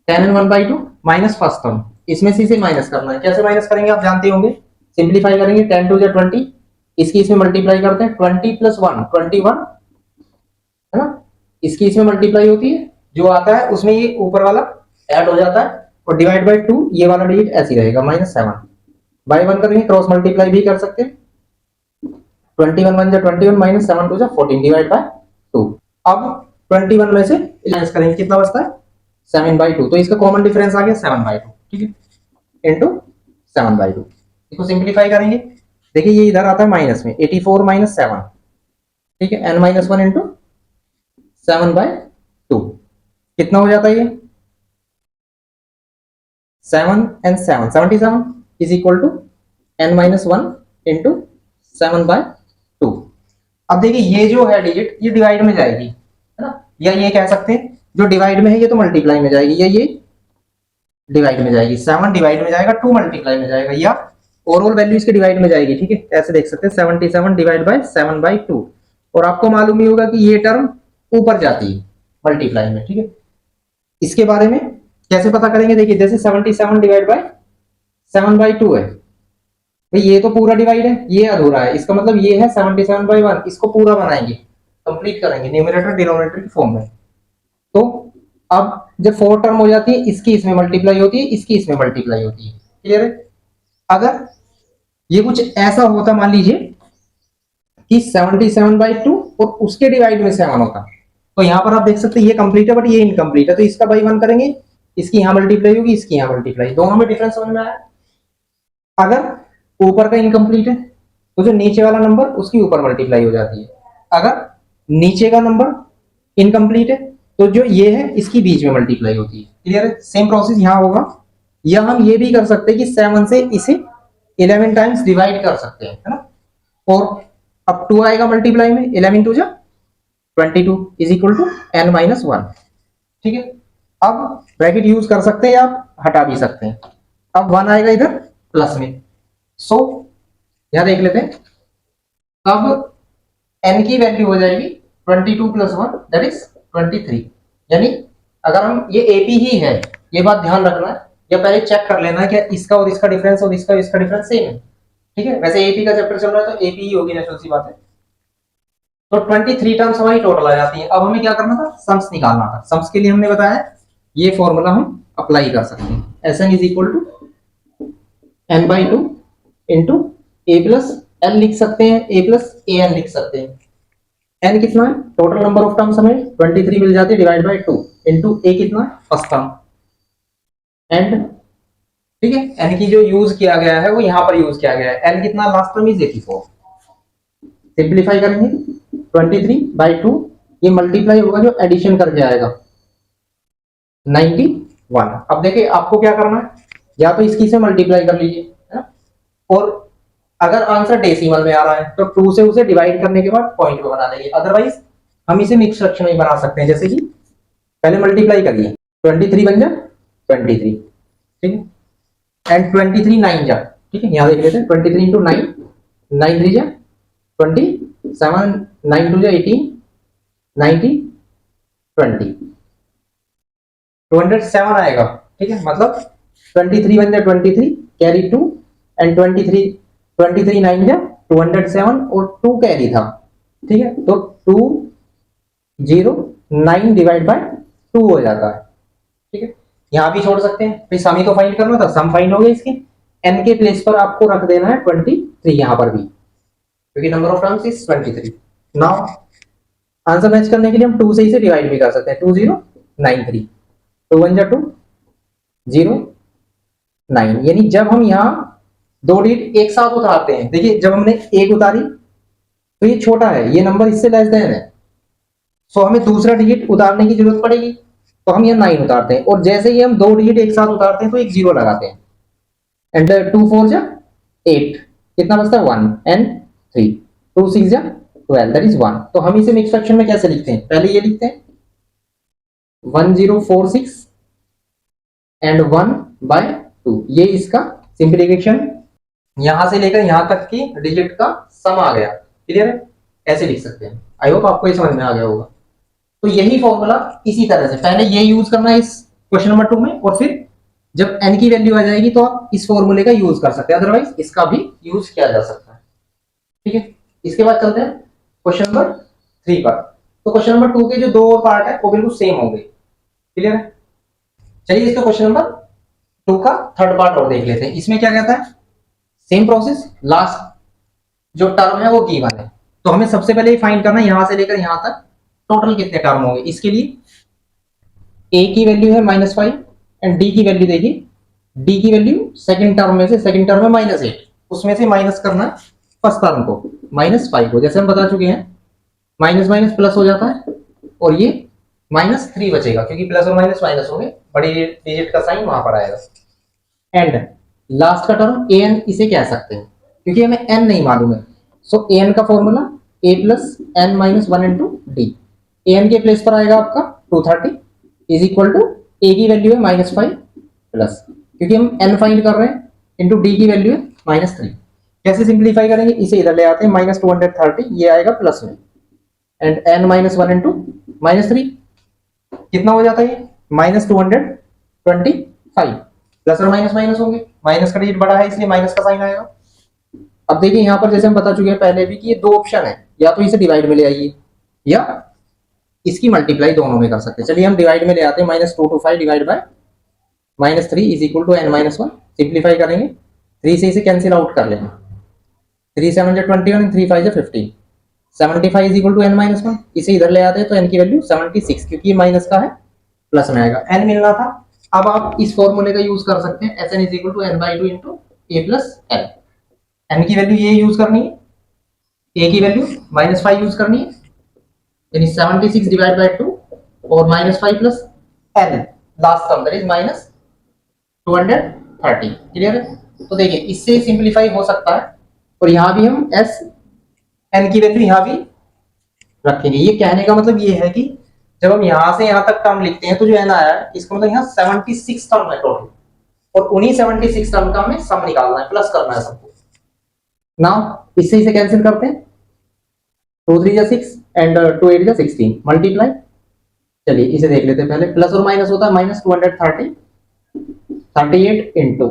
10 and 1/2 माइनस फर्स्ट टर्म, इसमें से इसे माइनस करना है। कैसे माइनस करेंगे आप जानते होंगे, सिंपलीफाई करेंगे, 10 2 जा 20, इसकी इसमें मल्टीप्लाई करते हैं, 20 प्लस 1 21, है ना, इसकी इसमें मल्टीप्लाई होती है, जो आता है उसमें ये ऊपर वाला ऐड हो जाता है, और डिवाइड बाय 2 ये वाला डिजिट ऐसे ही रहेगा -7। बाय 1 करेंगे, क्रॉस मल्टीप्लाई भी कर सकते हैं। 21 1 जा 21, -7 2 जा 14, डिवाइड बाय 2। अब 21 में से माइनस करेंगे, कितना बचता है 7/2, तो इसका कॉमन डिफरेंस आ गया 7/2, ठीक है, इनटू 7/2। इसको सिंपलीफाई करेंगे, देखिए ये इधर आता है माइनस में, 84 - 7, ठीक है, n-1 इंटू 7/2 कितना हो जाता है ये 7 and 7 77 is equal to n-1 into 7/2। अब देखिए ये जो है डिजिट ये डिवाइड में जाएगी, है ना, या ये कह सकते हैं जो डिवाइड में है ये तो मल्टीप्लाई में जाएगी, या ये डिवाइड में जाएगी, 7 डिवाइड में जाएगा, 2 मल्टीप्लाई में जाएगा, या ओवरऑल वैल्यू इसके डिवाइड में जाएगी, ठीक है, ऐसे देख सकते हैं 77 डिवाइड बाय 7/2। और आपको मालूम ही होगा कि ये टर्म ऊपर जाती है मल्टीप्लाई में, ठीक है। इसके बारे में कैसे पता करेंगे, देखिए जैसे 77 डिवाइड बाय 7/2 है, भाई ये तो पूरा डिवाइड है, ये अधूरा है, इसका मतलब ये है 77/1, इसको पूरा बनाएंगे, कंप्लीट करेंगे न्यूमरेटर डिनोमिनेटर की फॉर्म में। तो अब जब 4 टर्म हो जाती है, इसकी इसमें मल्टीप्लाई होती है, इसकी इसमें मल्टीप्लाई होती है, क्लियर है। अगर ये कुछ ऐसा होता, मान लीजिए कि 77/2 और उसके डिवाइड में 7 होता, तो यहां पर आप देख सकते हैं ये कंप्लीट है, बट ये इनकम्प्लीट है, तो इसका बाई 1 करेंगे, इसकी यहां मल्टीप्लाई होगी, इसकी यहां मल्टीप्लाई, दोनों में डिफरेंस समझ में आया। अगर ऊपर का इनकम्प्लीट है तो जो नीचे वाला नंबर उसकी ऊपर मल्टीप्लाई हो जाती है, अगर नीचे का नंबर इनकम्प्लीट है तो जो ये है इसकी बीच में मल्टीप्लाई होती है, क्लियर है। सेम प्रोसेस यहां होगा, या हम ये भी कर सकते हैं कि 7 से इसे 11 टाइम्स डिवाइड कर सकते हैं, है ना, और अब 2 आएगा मल्टीप्लाई में, 11 2 जा 22 इज इक्वल टू n-1, ठीक है। अब ब्रैकेट यूज कर सकते हैं, आप हटा भी सकते हैं। अब 1 आएगा इधर प्लस में, सो यहां देख लेते हैं, अब n की वैल्यू हो जाएगी 22 + 1 दैट इज 23, यानी अगर हम ये AP ही है, ये बात ध्यान रखना है, या पहले चेक कर लेना है कि इसका और इसका डिफरेंस और इसका डिफरेंस सेम है, ठीक है। वैसे AP का चैप्टर चल रहा है तो AP ही होगी, नेचुरल सी बात है। तो 23 टर्म्स हमारी टोटल आ जाती है। अब हमें क्या करना था, सम्स निकालना था। सम्स के लिए हमने बताया ये फॉर्मूला हम अप्लाई कर सकते हैं, Sn = n/2 into a plus l लिख सकते हैं, a प्लस an लिख सकते हैं। n कितना है, टोटल नंबर ऑफ टर्म्स हमें 23 मिल जाती है, डिवाइड बाय 2 इंटू a कितना है, फर्स्ट टर्म, एंड ठीक है। n की जो यूज किया गया है वो यहां पर यूज किया गया है, n कितना, लास्ट टर्म इज 84। सिंप्लीफाई करेंगे 23/2, ये मल्टीप्लाई होगा जो एडिशन करके आएगा 91। अब देखिए आपको क्या करना है, या तो इसकी से मल्टीप्लाई कर लीजिए, है ना, और अगर आंसर डेसिमल में आ रहा है तो 2 से उसे डिवाइड करने के बाद पॉइंट पे बना देंगे, अदरवाइज हम इसे मिक्स फ्रैक्शन में बना सकते हैं, जैसे कि पहले मल्टीप्लाई करिए, 23 बन जा 23, ठीक है, एंड 23 9 जा, ठीक है, यहां देख लेते हैं 23 × 9, 9 3 जा 27, 9 2 जा 18, 90 20, 207 आएगा, ठीक है, मतलब 23 बन जा 23, कैरी 2, एंड 23 9 जा 207 और 2 कैरी था, ठीक है, तो 209 डिवाइड बाय 2 हो जाता है, ठीक है। यहां भी छोड़ सकते हैं, फिर सम ही तो फाइंड करना था, सम फाइंड हो गया इसके, n के प्लेस पर आपको रख देना है 23 यहां पर भी, क्योंकि number of terms is 23। Now answer match करने के लिए हम 2 से इसे डिवाइड भी कर सकते हैं, 2093, 2 1 जा 2 0 9, यानी जब हम यहाँ दो डिजिट एक साथ उतारते हैं, देखिए जब हमने एक उतारी तो ये छोटा है, ये नंबर इससे लेस देन है, सो हमें दूसरा डिजिट उतारने की जरूरत पड़ेगी, तो हम ये 9 उतारते हैं, और जैसे ही हम दो डिजिट एक साथ उतारते हैं तो एक 0 लगाते हैं, एंड 2 4 जा 8, कितना बचता है 1 एंड 3, 2 6 जा 12 दैट इज 1। तो हम इसे मिक्स फ्रैक्शन में कैसे लिखते हैं, पहले ये लिखते हैं 1046 एंड 1/2, ये इसका सिंप्लीफिकेशन, यहां से लेकर यहां तक की डिजिट का सम आ गया, क्लियर है, ऐसे लिख सकते हैं। आई होप आपको ये समझ में आ गया होगा। तो यही फॉर्मूला इसी तरह से पहले ये यूज करना है इस क्वेश्चन नंबर 2 में, और फिर जब n की वैल्यू आ जाएगी तो आप इस फॉर्मूले का यूज कर सकते हैं, अदरवाइज इसका भी यूज किया जा सकता है, ठीक है। इसके बाद चलते हैं क्वेश्चन नंबर 3 पर। तो क्वेश्चन नंबर 2 के जो दो और पार्ट है वो बिल्कुल सेम होंगे, क्लियर है। चलिए इसका क्वेश्चन नंबर 2 का थर्ड पार्ट और देख लेते हैं। इसमें क्या कहता है, सेम प्रोसेस, लास्ट जो टर्म है वो गिवन है, तो हमें सबसे पहले फाइंड करना है यहां से लेकर यहां तक टोटल कितने टर्म होंगे। इसके लिए ए की वैल्यू है -5 एंड डी की वैल्यू देखिए, डी की वैल्यू सेकंड टर्म में से, सेकंड टर्म में -8, उसमें से माइनस करना है फर्स्ट टर्म को, -5 को, जैसे हम बता चुके हैं माइनस माइनस प्लस हो जाता है और ये -3 बचेगा, क्योंकि प्लस और माइनस माइनस होंगे, बड़ी डिजिट का साइन वहां पर आएगा। एंड लास्ट का टर्म ए एन इसे कह सकते हैं, क्योंकि हमें एन नहीं मालूम है। सो ए एन का formula A plus N minus 1 into D. A N के प्लेस पर आएगा आपका 230 इज इक्वल टू ए की वैल्यू है -5 प्लस, क्योंकि हम एन फाइंड कर रहे हैं, इंटू डी की वैल्यू है -3। कैसे सिंप्लीफाई करेंगे, इसे इधर ले आते हैं, -230 ये आएगा प्लस में, एंड एन -1 इंटू -3 कितना हो जाता है ये -225, प्लस और माइनस माइनस होंगे, माइनस का डिजिट बड़ा है इसलिए माइनस का साइन आएगा। अब देखिए यहाँ पर जैसे हम बता चुके हैं पहले भी कि ये 2 ऑप्शन है, या तो इसे डिवाइड में ले आइए या इसकी मल्टीप्लाई दोनों में कर सकते हैं। चलिए हम डिवाइड में ले आते हैं, -225 divide by -3 is equal to n-1। Simplify करेंगे, 3 से इसे कैंसिल आउट कर लेंगे, 3 7 21 and 3 5 15, 75 is equal to n-1। इसे इधर ले आते हैं तो n की वैल्यू 76, क्योंकि ये माइनस का है प्लस में आएगा, n मिलना था। अब आप इस फॉर्मूले का यूज कर सकते हैं, Sn is equal to n/2 into a plus l। n की वैल्यू ये यूज करनी है, a की वैल्यू -5 यूज करनी है, यानी 76 डिवाइड बाय 2 और -5 plus l last term that is -230। Clear है? तो देखिए इससे सिंपलीफाई हो सकता है, और यहां भी हम s n की वैल्यू यहां भी रखेंगे। ये कहने का मतलब ये है कि जब हम यहां से यहां तक टर्म लिखते हैं तो जो n आया है इसका मतलब यहाँ 76 टर्म है टोटल, और उन्हीं 76 टर्म का हमें सम निकालना है, प्लस करना है सबको। नाउ इससे इसे कैंसिल करते हैं, 2 3 जा 6 एंड 2 8 जा 16, मल्टीप्लाई। चलिए इसे देख लेते हैं पहले, प्लस और माइनस होता है -230 38 इंटू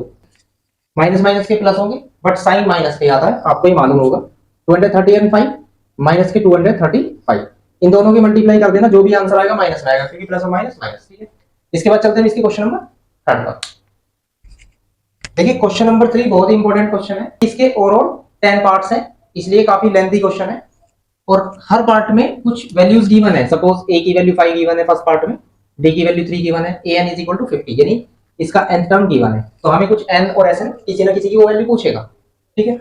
माइनस माइनस के प्लस होंगे, बट साइन माइनस पे आता है, आपको ही मालूम होगा। 230 एंड 5 माइनस के 235, इन दोनों की मल्टीप्लाई कर देना, जो भी आंसर आएगा माइनस में आएगा, क्योंकि प्लस और माइनस माइनस। ठीक है, इसके बाद चलते हैं इसके क्वेश्चन नंबर 3 पर। देखिए क्वेश्चन नंबर 3 बहुत ही इंपॉर्टेंट क्वेश्चन है, इसके ओवरऑल 10 पार्ट्स हैं, इसलिए काफी लेंथी क्वेश्चन है, और हर पार्ट में कुछ वैल्यूज गिवन है। सपोज ए की वैल्यू 5 गिवन है फर्स्ट पार्ट में, डी की वैल्यू 3 गिवन है, ए एन इज इक्वल टू 50, यानी इसका nth टर्म गिवन है, तो हमें कुछ n और sn किसी ना किसी की वो वैल्यू पूछेगा। ठीक है,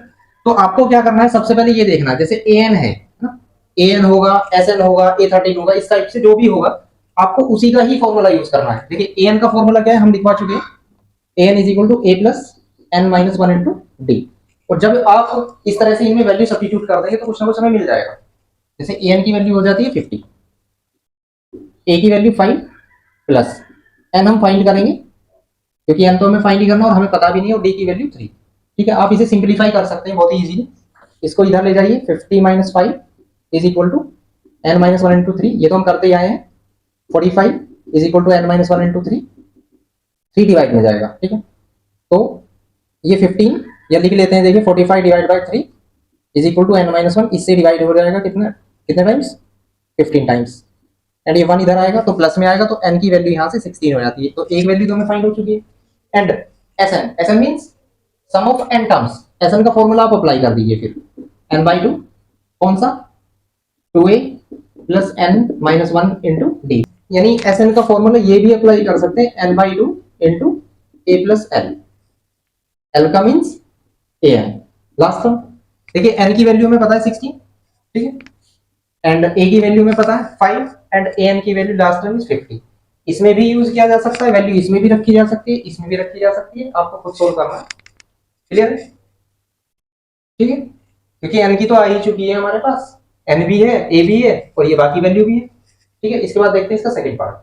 तो आपको क्या करना है, सबसे पहले ये देखना है, जैसे an है ना, an होगा, sn होगा, a13 होगा, इस टाइप से जो भी होगा आपको उसी का ही फॉर्मूला यूज करना है। देखिए an का फॉर्मूला क्या है, हम लिखवा चुके हैं, an is equal to a plus n-1 into d, और जब आप इस तरह से इनमें वैल्यू सब्स्टिट्यूट कर देंगे तो कुछ ना कुछ हमें मिल जाएगा। जैसे an की वैल्यू हो जाती है 50, a की वैल्यू 5 प्लस n हम फाइंड करेंगे, क्योंकि n तो हमें फाइंड ही करना और हमें पता भी नहीं, और d की वैल्यू 3। ठीक है, आप इसे सिंपलीफाई कर सकते हैं बहुत ही इजीली, इसको इधर ले जाइए, 50 - 5 is equal to n-1 into 3, ये तो हम करते ही आए हैं, 45 is equal to n-1 into 3, 3 divide में जाएगा। ठीक है, तो ये 15 या लिख लेते हैं, देखिए 45 divide by 3 is equal to n-1, इससे डिवाइड हो जाएगा कितने कितने टाइम्स, 15 टाइम्स, एंड ये 1 इधर आएगा तो प्लस में आएगा, तो n की वैल्यू यहाँ से 16 हो जाती है, तो एक वैल्यू तो हमें फाइंड हो चुकी है। And sn means sum of n terms, sn का फॉर्मूला आप अप्लाई कर दीजिए फिर, n/2 कौन सा, 2a plus n-1 into d, यानी sn का फॉर्मूला ये भी अप्लाई कर सकते हैं, n/2 into a plus l, l का मींस an लास्ट टर्म। देखिए n की वैल्यू हमें पता है 16, ठीक है, एंड a की वैल्यू हमें पता है 5, एंड an की वैल्यू लास्ट टर्म इज 50। इसमें भी यूज किया जा सकता है, वैल्यू इसमें भी रखी जा सकती है, इसमें भी रखी जा सकती है, आपको खुद सोल्व करना है। क्लियर है? ठीक है, क्योंकि n की तो आ ही चुकी है हमारे पास, n भी है, a भी है, और ये बाकी वैल्यू भी है। ठीक है, इसके बाद देखते हैं इसका सेकंड पार्ट।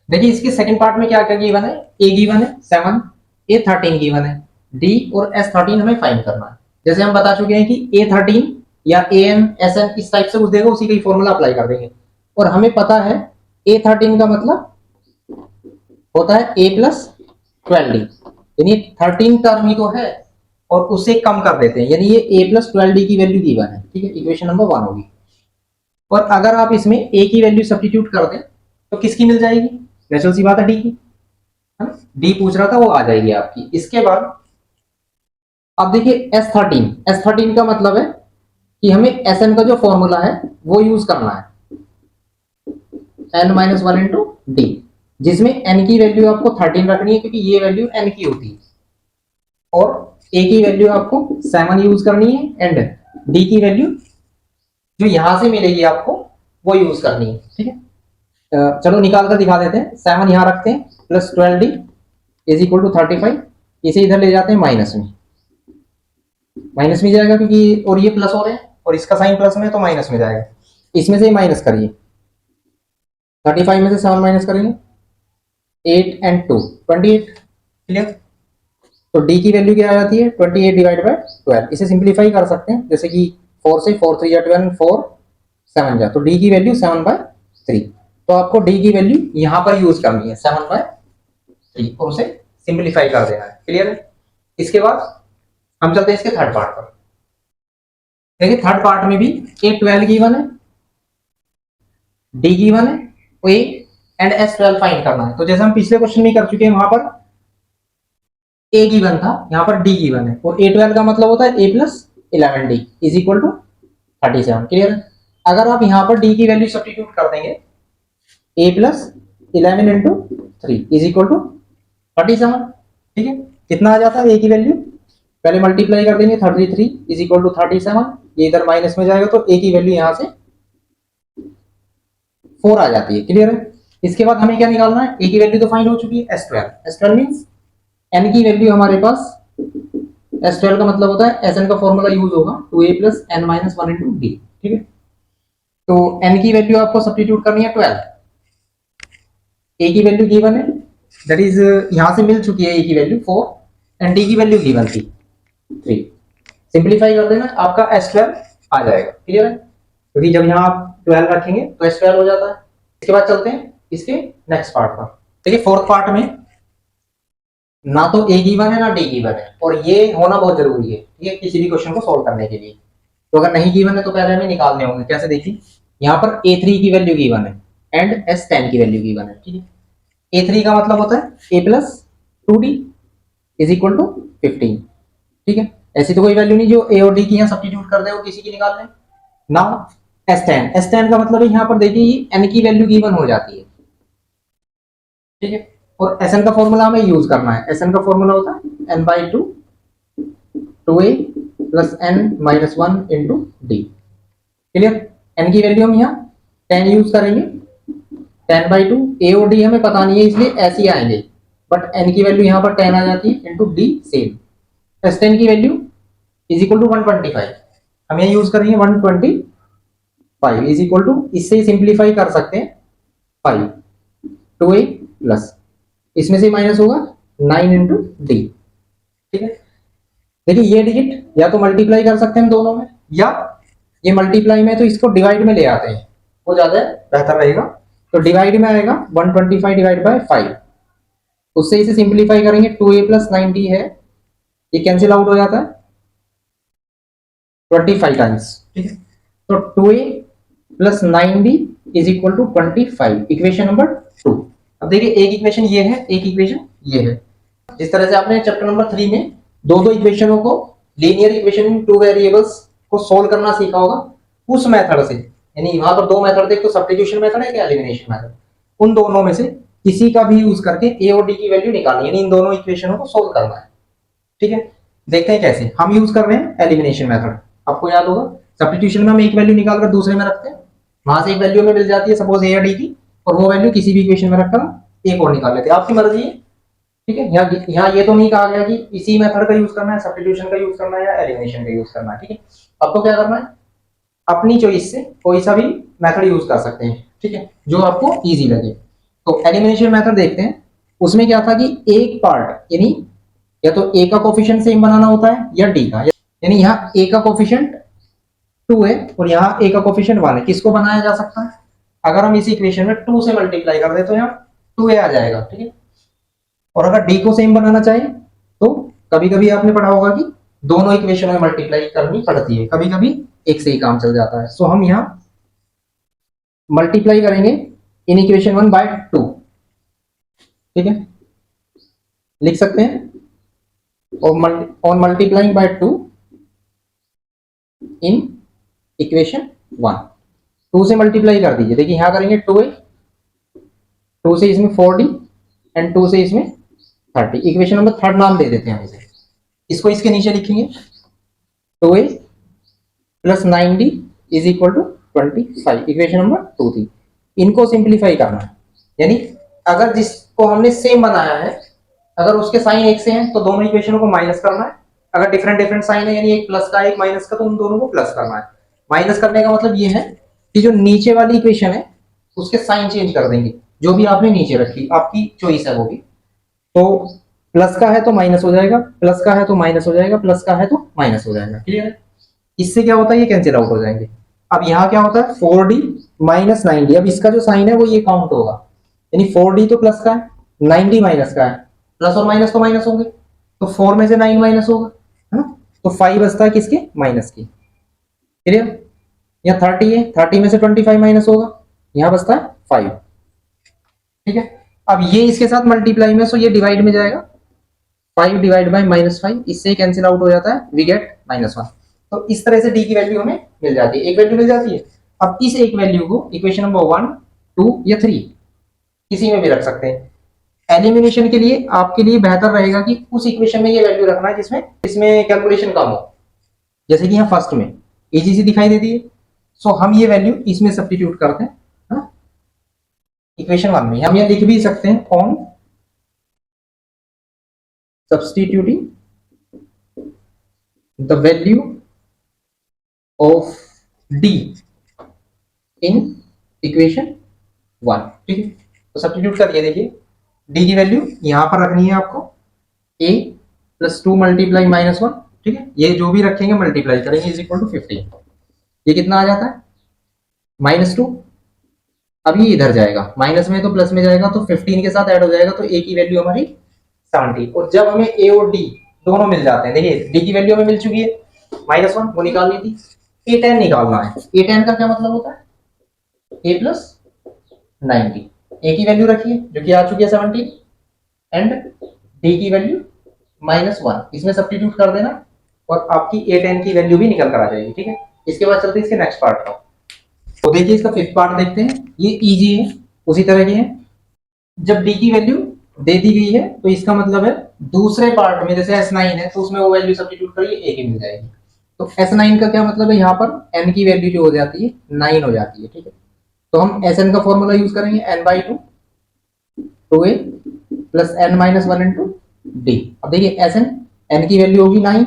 देखिए इसके सेकंड पार्ट में क्या क्या गिवन है, a गिवन है 7, a13 गिवन है, d और s13 हमें फाइंड करना है। जैसे हम बता चुके हैं कि a13 या an sn इस टाइप से कुछ देगा, उसी का ही फॉर्मूला अप्लाई कर देंगे, और हमें पता है a13 का मतलब होता है a प्लस 12d, यानी 13 टर्म ही तो है, और उससे कम कर देते हैं, यानी ये a प्लस 12d की वैल्यू गिवन है। ठीक है, इक्वेशन नंबर 1 होगी, और अगर आप इसमें a की वैल्यू सब्स्टिट्यूट कर दें तो किसकी मिल जाएगी, नेचुरल सी बात है d की, डी पूछ रहा था वो आ जाएगी आपकी। इसके बाद अब देखिए S13 का मतलब है कि हमें Sn का जो फॉर्मूला है वो यूज करना है, n-1 इंटू डी, जिसमें n की वैल्यू आपको 13 रखनी है क्योंकि ये वैल्यू n की होती है, और a की वैल्यू आपको 7 यूज करनी है, एंड d की वैल्यू जो यहां से मिलेगी आपको वो यूज करनी है। ठीक है, चलो निकाल कर दिखा देते हैं। 7 यहां रखते हैं, plus 12d is equal to 35, इसे इधर ले जाते हैं माइनस में जाएगा क्योंकि, और ये प्लस हो रहे हैं और इसका साइन प्लस में तो माइनस में जाएगा। इसमें से माइनस करिए, 35 में से 7 माइनस करेंगे, 8 एंड 2 28। क्लियर? तो डी की वैल्यू क्या आ जाती है 28 डिवाइड बाय 12। इसे सिंप्लीफाई कर सकते हैं, जैसे कि 4 से 4 3 12 4 7 जा, तो डी की वैल्यू 7/3। तो आपको डी की वैल्यू यहां पर यूज करनी है 7/3 और उसे सिंप्लीफाई कर देना है। क्लियर है? इसके बाद हम चलते हैं इसके थर्ड पार्ट पर। देखिए थर्ड पार्ट में भी A12 गिवन है, डी गिवन है, और ए एंड S12 फाइंड करना है। तो जैसे हम पिछले क्वेश्चन में कर चुके हैं, वहां पर ए गिवन था, यहाँ पर डी गिवन है, और A12 का मतलब होता है a plus 11d is equal to 37। Clear है? अगर आप यहाँ पर डी की वैल्यू सब्स्टिट्यूट कर देंगे, a plus 11 into 3 is equal to 37। ठीक है, कितना आ जाता है a की वैल्यू, पहले मल्टीप्लाई कर देंगे, 33 इज इक्वल टू 37, ये इधर माइनस में जाएगा तो a की वैल्यू यहाँ से 4 आ जाती है। क्लियर है? इसके बाद हमें क्या निकालना है, a की वैल्यू तो फाइंड हो चुकी है, S12 मींस n की वैल्यू हमारे पास, S12 का मतलब होता है Sn का फॉर्मूला यूज होगा 2a plus n-1 into d. ठीक है, तो n की वैल्यू आपको सब्स्टिट्यूट करनी है 12, a की वैल्यू गिवन है, दैट इज यहां से मिल चुकी है a की वैल्यू 4 एंड d की वैल्यू गिवन थी 3। सिंप्लीफाई कर देना, आपका S12 आ जाएगा। क्लियर है? क्योंकि जब यहाँ आप 12 रखेंगे तो S12 हो जाता है। इसके बाद चलते हैं इसके नेक्स्ट पार्ट पर। देखिए फोर्थ पार्ट में ना तो ए गिवन है ना डी गिवन है, और ये होना बहुत जरूरी है, ठीक है, किसी भी क्वेश्चन को सोल्व करने के लिए। तो अगर नहीं गिवन है तो पहले हमें निकालने होंगे। कैसे? देखिए यहाँ पर A3 की वैल्यू गिवन है एंड S10 की वैल्यू गिवन है। ठीक है, A3 का मतलब होता है a plus 2d is equal to 15। ठीक है, ऐसी तो कोई वैल्यू नहीं जो a और d की यहाँ सब्स्टिट्यूट कर दे और किसी की निकाल लें। नाउ S10 का मतलब है यहाँ पर देखिए n की वैल्यू गिवन हो जाती है। ठीक है, और Sn का फॉर्मूला हमें यूज करना है। Sn का फॉर्मूला होता है n/2 2a plus n-1 into D. Clear? n की वैल्यू हम यहाँ 10 यूज करेंगे, 10/2, a और d हमें पता नहीं है इसलिए ऐसे ही आएंगे, बट n की वैल्यू यहाँ पर 10 आ जाती है इंटू डी सेम। S10 की वैल्यू इज इक्वल टू 125, हम यहाँ यूज करेंगे 125 इज इक्वल टू, इससे सिंप्लीफाई कर सकते हैं 5 2a प्लस, इसमें से माइनस होगा 9 इंटू डी। ठीक है, देखिए ये डिजिट या तो मल्टीप्लाई कर सकते हैं दोनों में, या ये मल्टीप्लाई में तो इसको डिवाइड में ले आते हैं, वो ज्यादा बेहतर रहेगा। तो डिवाइड में आएगा 125 डिवाइड बाय 5, उससे इसे सिंप्लीफाई करेंगे 2a प्लस 9d है, ये कैंसिल आउट हो जाता है 25 टाइम्स। ठीक है, तो 2a plus 9d is equal to 25, equation number 2। अब देखिए एक इक्वेशन ये है, एक इक्वेशन ये है। जिस तरह से आपने चैप्टर नंबर 3 में दो इक्वेशनों को, linear equation in two variables को सोल्व करना सीखा होगा, उस मेथड से, यानी वहां पर दो मेथड थे, एक तो सब्स्टिट्यूशन मेथड है, एलिमिनेशन मेथड, उन दोनों में से किसी का भी यूज करके ए और डी की वैल्यू निकालनी, यानी इन दोनों इक्वेशनों को सोल्व करना है। ठीक है, देखते हैं कैसे। हम यूज कर रहे हैं एलिमिनेशन मेथड, आपको याद होगा सब्स्टिट्यूशन में हम एक वैल्यू निकालकर दूसरे में रखते हैं, वहां से एक वैल्यू में मिल जाती है सपोज ए या डी की, और वो वैल्यू किसी भी इक्वेशन में रखकर एक और निकाल लेते हैं, आपकी मर्जी है। ठीक है, यहाँ ये तो नहीं कहा गया कि इसी मेथड का यूज करना है, सब्स्टिट्यूशन का यूज करना है या एलिमिनेशन का यूज करना है। ठीक है, आपको क्या करना है, अपनी चॉइस से कोई सा भी मेथड यूज कर सकते हैं। ठीक है, जो आपको इजी लगे। तो एलिमिनेशन मेथड देखते हैं, उसमें क्या था कि एक पार्ट, यानी या तो ए का कोफिशिएंट सेम बनाना होता है या डी का, यानी यहाँ ए का कोफिशिएंट 2 है और यहाँ ए का कोफिशिएंट 1 है, किसको बनाया जा सकता है, अगर हम इसी इक्वेशन में 2 से मल्टीप्लाई कर दे तो यहाँ 2a आ जाएगा। ठीक है, और अगर डी को सेम बनाना चाहे तो कभी कभी आपने पढ़ा होगा कि दोनों इक्वेशन में मल्टीप्लाई करनी पड़ती है, कभी कभी एक से ही काम चल जाता है। सो हम यहाँ मल्टीप्लाई करेंगे इन इक्वेशन 1 बाय 2। ठीक है, लिख सकते हैं on multiplying by 2 in equation 1। 2 से मल्टीप्लाई कर दीजिए, देखिए यहां करेंगे 2a, 2 से इसमें 4d एंड 2 से इसमें 30। इक्वेशन नंबर थर्ड नाम दे देते हैं इसे, इसको इसके नीचे लिखेंगे 2a plus 9d is equal to 25। Equation number 2 थी। इनको सिंप्लीफाई करना है, यानी अगर जिसको हमने सेम बनाया है अगर उसके साइन एक से हैं तो दोनों इक्वेशनों को माइनस करना है। अगर डिफरेंट डिफरेंट साइन है, यानी एक प्लस का एक माइनस का, तो उन दोनों को प्लस करना है। माइनस करने का मतलब ये है कि जो नीचे वाली इक्वेशन है उसके साइन चेंज कर देंगे, जो भी आपने नीचे रखी, आपकी चॉइस है वो भी। तो प्लस का है तो माइनस हो जाएगा, प्लस का है तो माइनस हो जाएगा, प्लस का है तो माइनस हो जाएगा। क्लियर है? इससे क्या होता है, ये कैंसिल आउट हो जाएंगे। अब यहाँ क्या होता है 4d माइनस 9d। अब इसका जो साइन है वो ये काउंट होगा, यानी 4d तो प्लस का है, 9d माइनस का है, प्लस और माइनस तो माइनस होंगे, तो 4 में से 9 माइनस होगा, है ना? तो 5 बचता है किसके, माइनस की। क्लियर? यहाँ 30 है, 30 में से 25 माइनस होगा, यहाँ बचता है 5। ठीक है, अब ये इसके साथ मल्टीप्लाई में, सो ये डिवाइड में जाएगा, 5 डिवाइड बाय -5, इससे कैंसिल आउट हो जाता है, वी गेट -1। तो इस तरह से डी की वैल्यू हमें मिल जाती है, एक वैल्यू मिल जाती है। अब इस एक वैल्यू को इक्वेशन नंबर 1, 2 या 3 किसी में भी रख सकते हैं। एलिमिनेशन के लिए आपके लिए बेहतर रहेगा कि उस इक्वेशन में ये वैल्यू रखना है जिसमें इसमें कैलकुलेशन कम हो, जैसे कि यहाँ फर्स्ट में इजी सी दिखाई देती है। सो हम ये वैल्यू इसमें सब्स्टिट्यूट करते हैं इक्वेशन 1 में। हम ये लिख भी सकते हैं on substituting the value of d in equation 1। ठीक है, तो सब्स्टिट्यूट करिए। देखिए d की वैल्यू यहां पर रखनी है आपको, a प्लस 2 मल्टीप्लाई -1। ठीक है, ये जो भी रखेंगे मल्टीप्लाई करेंगे इज इक्वल टू 15। ये कितना आ जाता है -2। अब ये इधर जाएगा, माइनस में तो प्लस में जाएगा, तो 15 के साथ ऐड हो जाएगा, तो a की वैल्यू हमारी 70। और जब हमें a और d दोनों मिल जाते हैं, देखिए d की वैल्यू हमें मिल चुकी है -1, वो निकालनी थी। a10 निकालना है। a10 का क्या मतलब होता है, a प्लस 90। a की वैल्यू रखिए जो कि आ चुकी है 70 एंड d की वैल्यू -1, इसमें सब्स्टिट्यूट कर देना और आपकी a10 की वैल्यू भी निकल कर आ जाएगी। ठीक है, इसके बाद चलते हैं इसके नेक्स्ट पार्ट का। तो देखिए इसका फिफ्थ पार्ट देखते हैं, ये इजी है, उसी तरह की है। जब d की वैल्यू दे दी गई है तो इसका मतलब है दूसरे पार्ट में जैसे S9 है तो उसमें वो वैल्यू सब्स्टिट्यूट करिए, a की मिल जाएगी। तो S9 का क्या मतलब है, यहाँ पर n की वैल्यू जो हो जाती है 9 हो जाती है। ठीक है, तो हम Sn का फॉर्मूला यूज करेंगे n/2 2a plus n-1 into d। अब देखिए Sn n की वैल्यू होगी 9।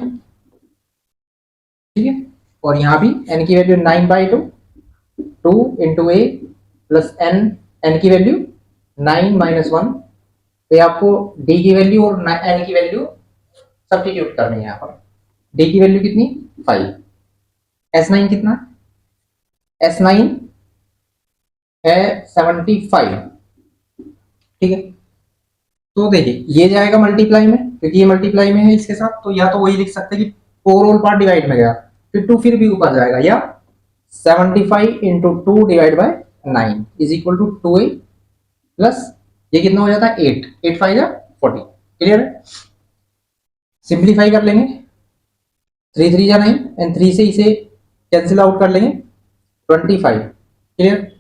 ठीक है, और यहाँ भी n की value 9/2 2 into a plus n की वैल्यू 9 - 1। तो आपको d की वैल्यू और n की वैल्यू सब्स्टिट्यूट करनी है। यहाँ पर d की वैल्यू कितनी 5, S9 कितना, S9 है 75। ठीक है, तो देखिए ये जाएगा मल्टीप्लाई में, क्योंकि ये मल्टीप्लाई में है इसके साथ, तो या तो वही लिख सकते हैं कि ओवरऑल पार्ट डिवाइड में गया, फिर 2 फिर भी ऊपर जाएगा, या 75 into 2 divide by 9 is equal to 2a plus ये कितना हो जाता है 8, 8 5 जा 40। क्लियर है? सिंप्लीफाई कर लेंगे, 3 3 जा 9 एंड 3 से इसे कैंसिल आउट कर लेंगे 25। क्लियर?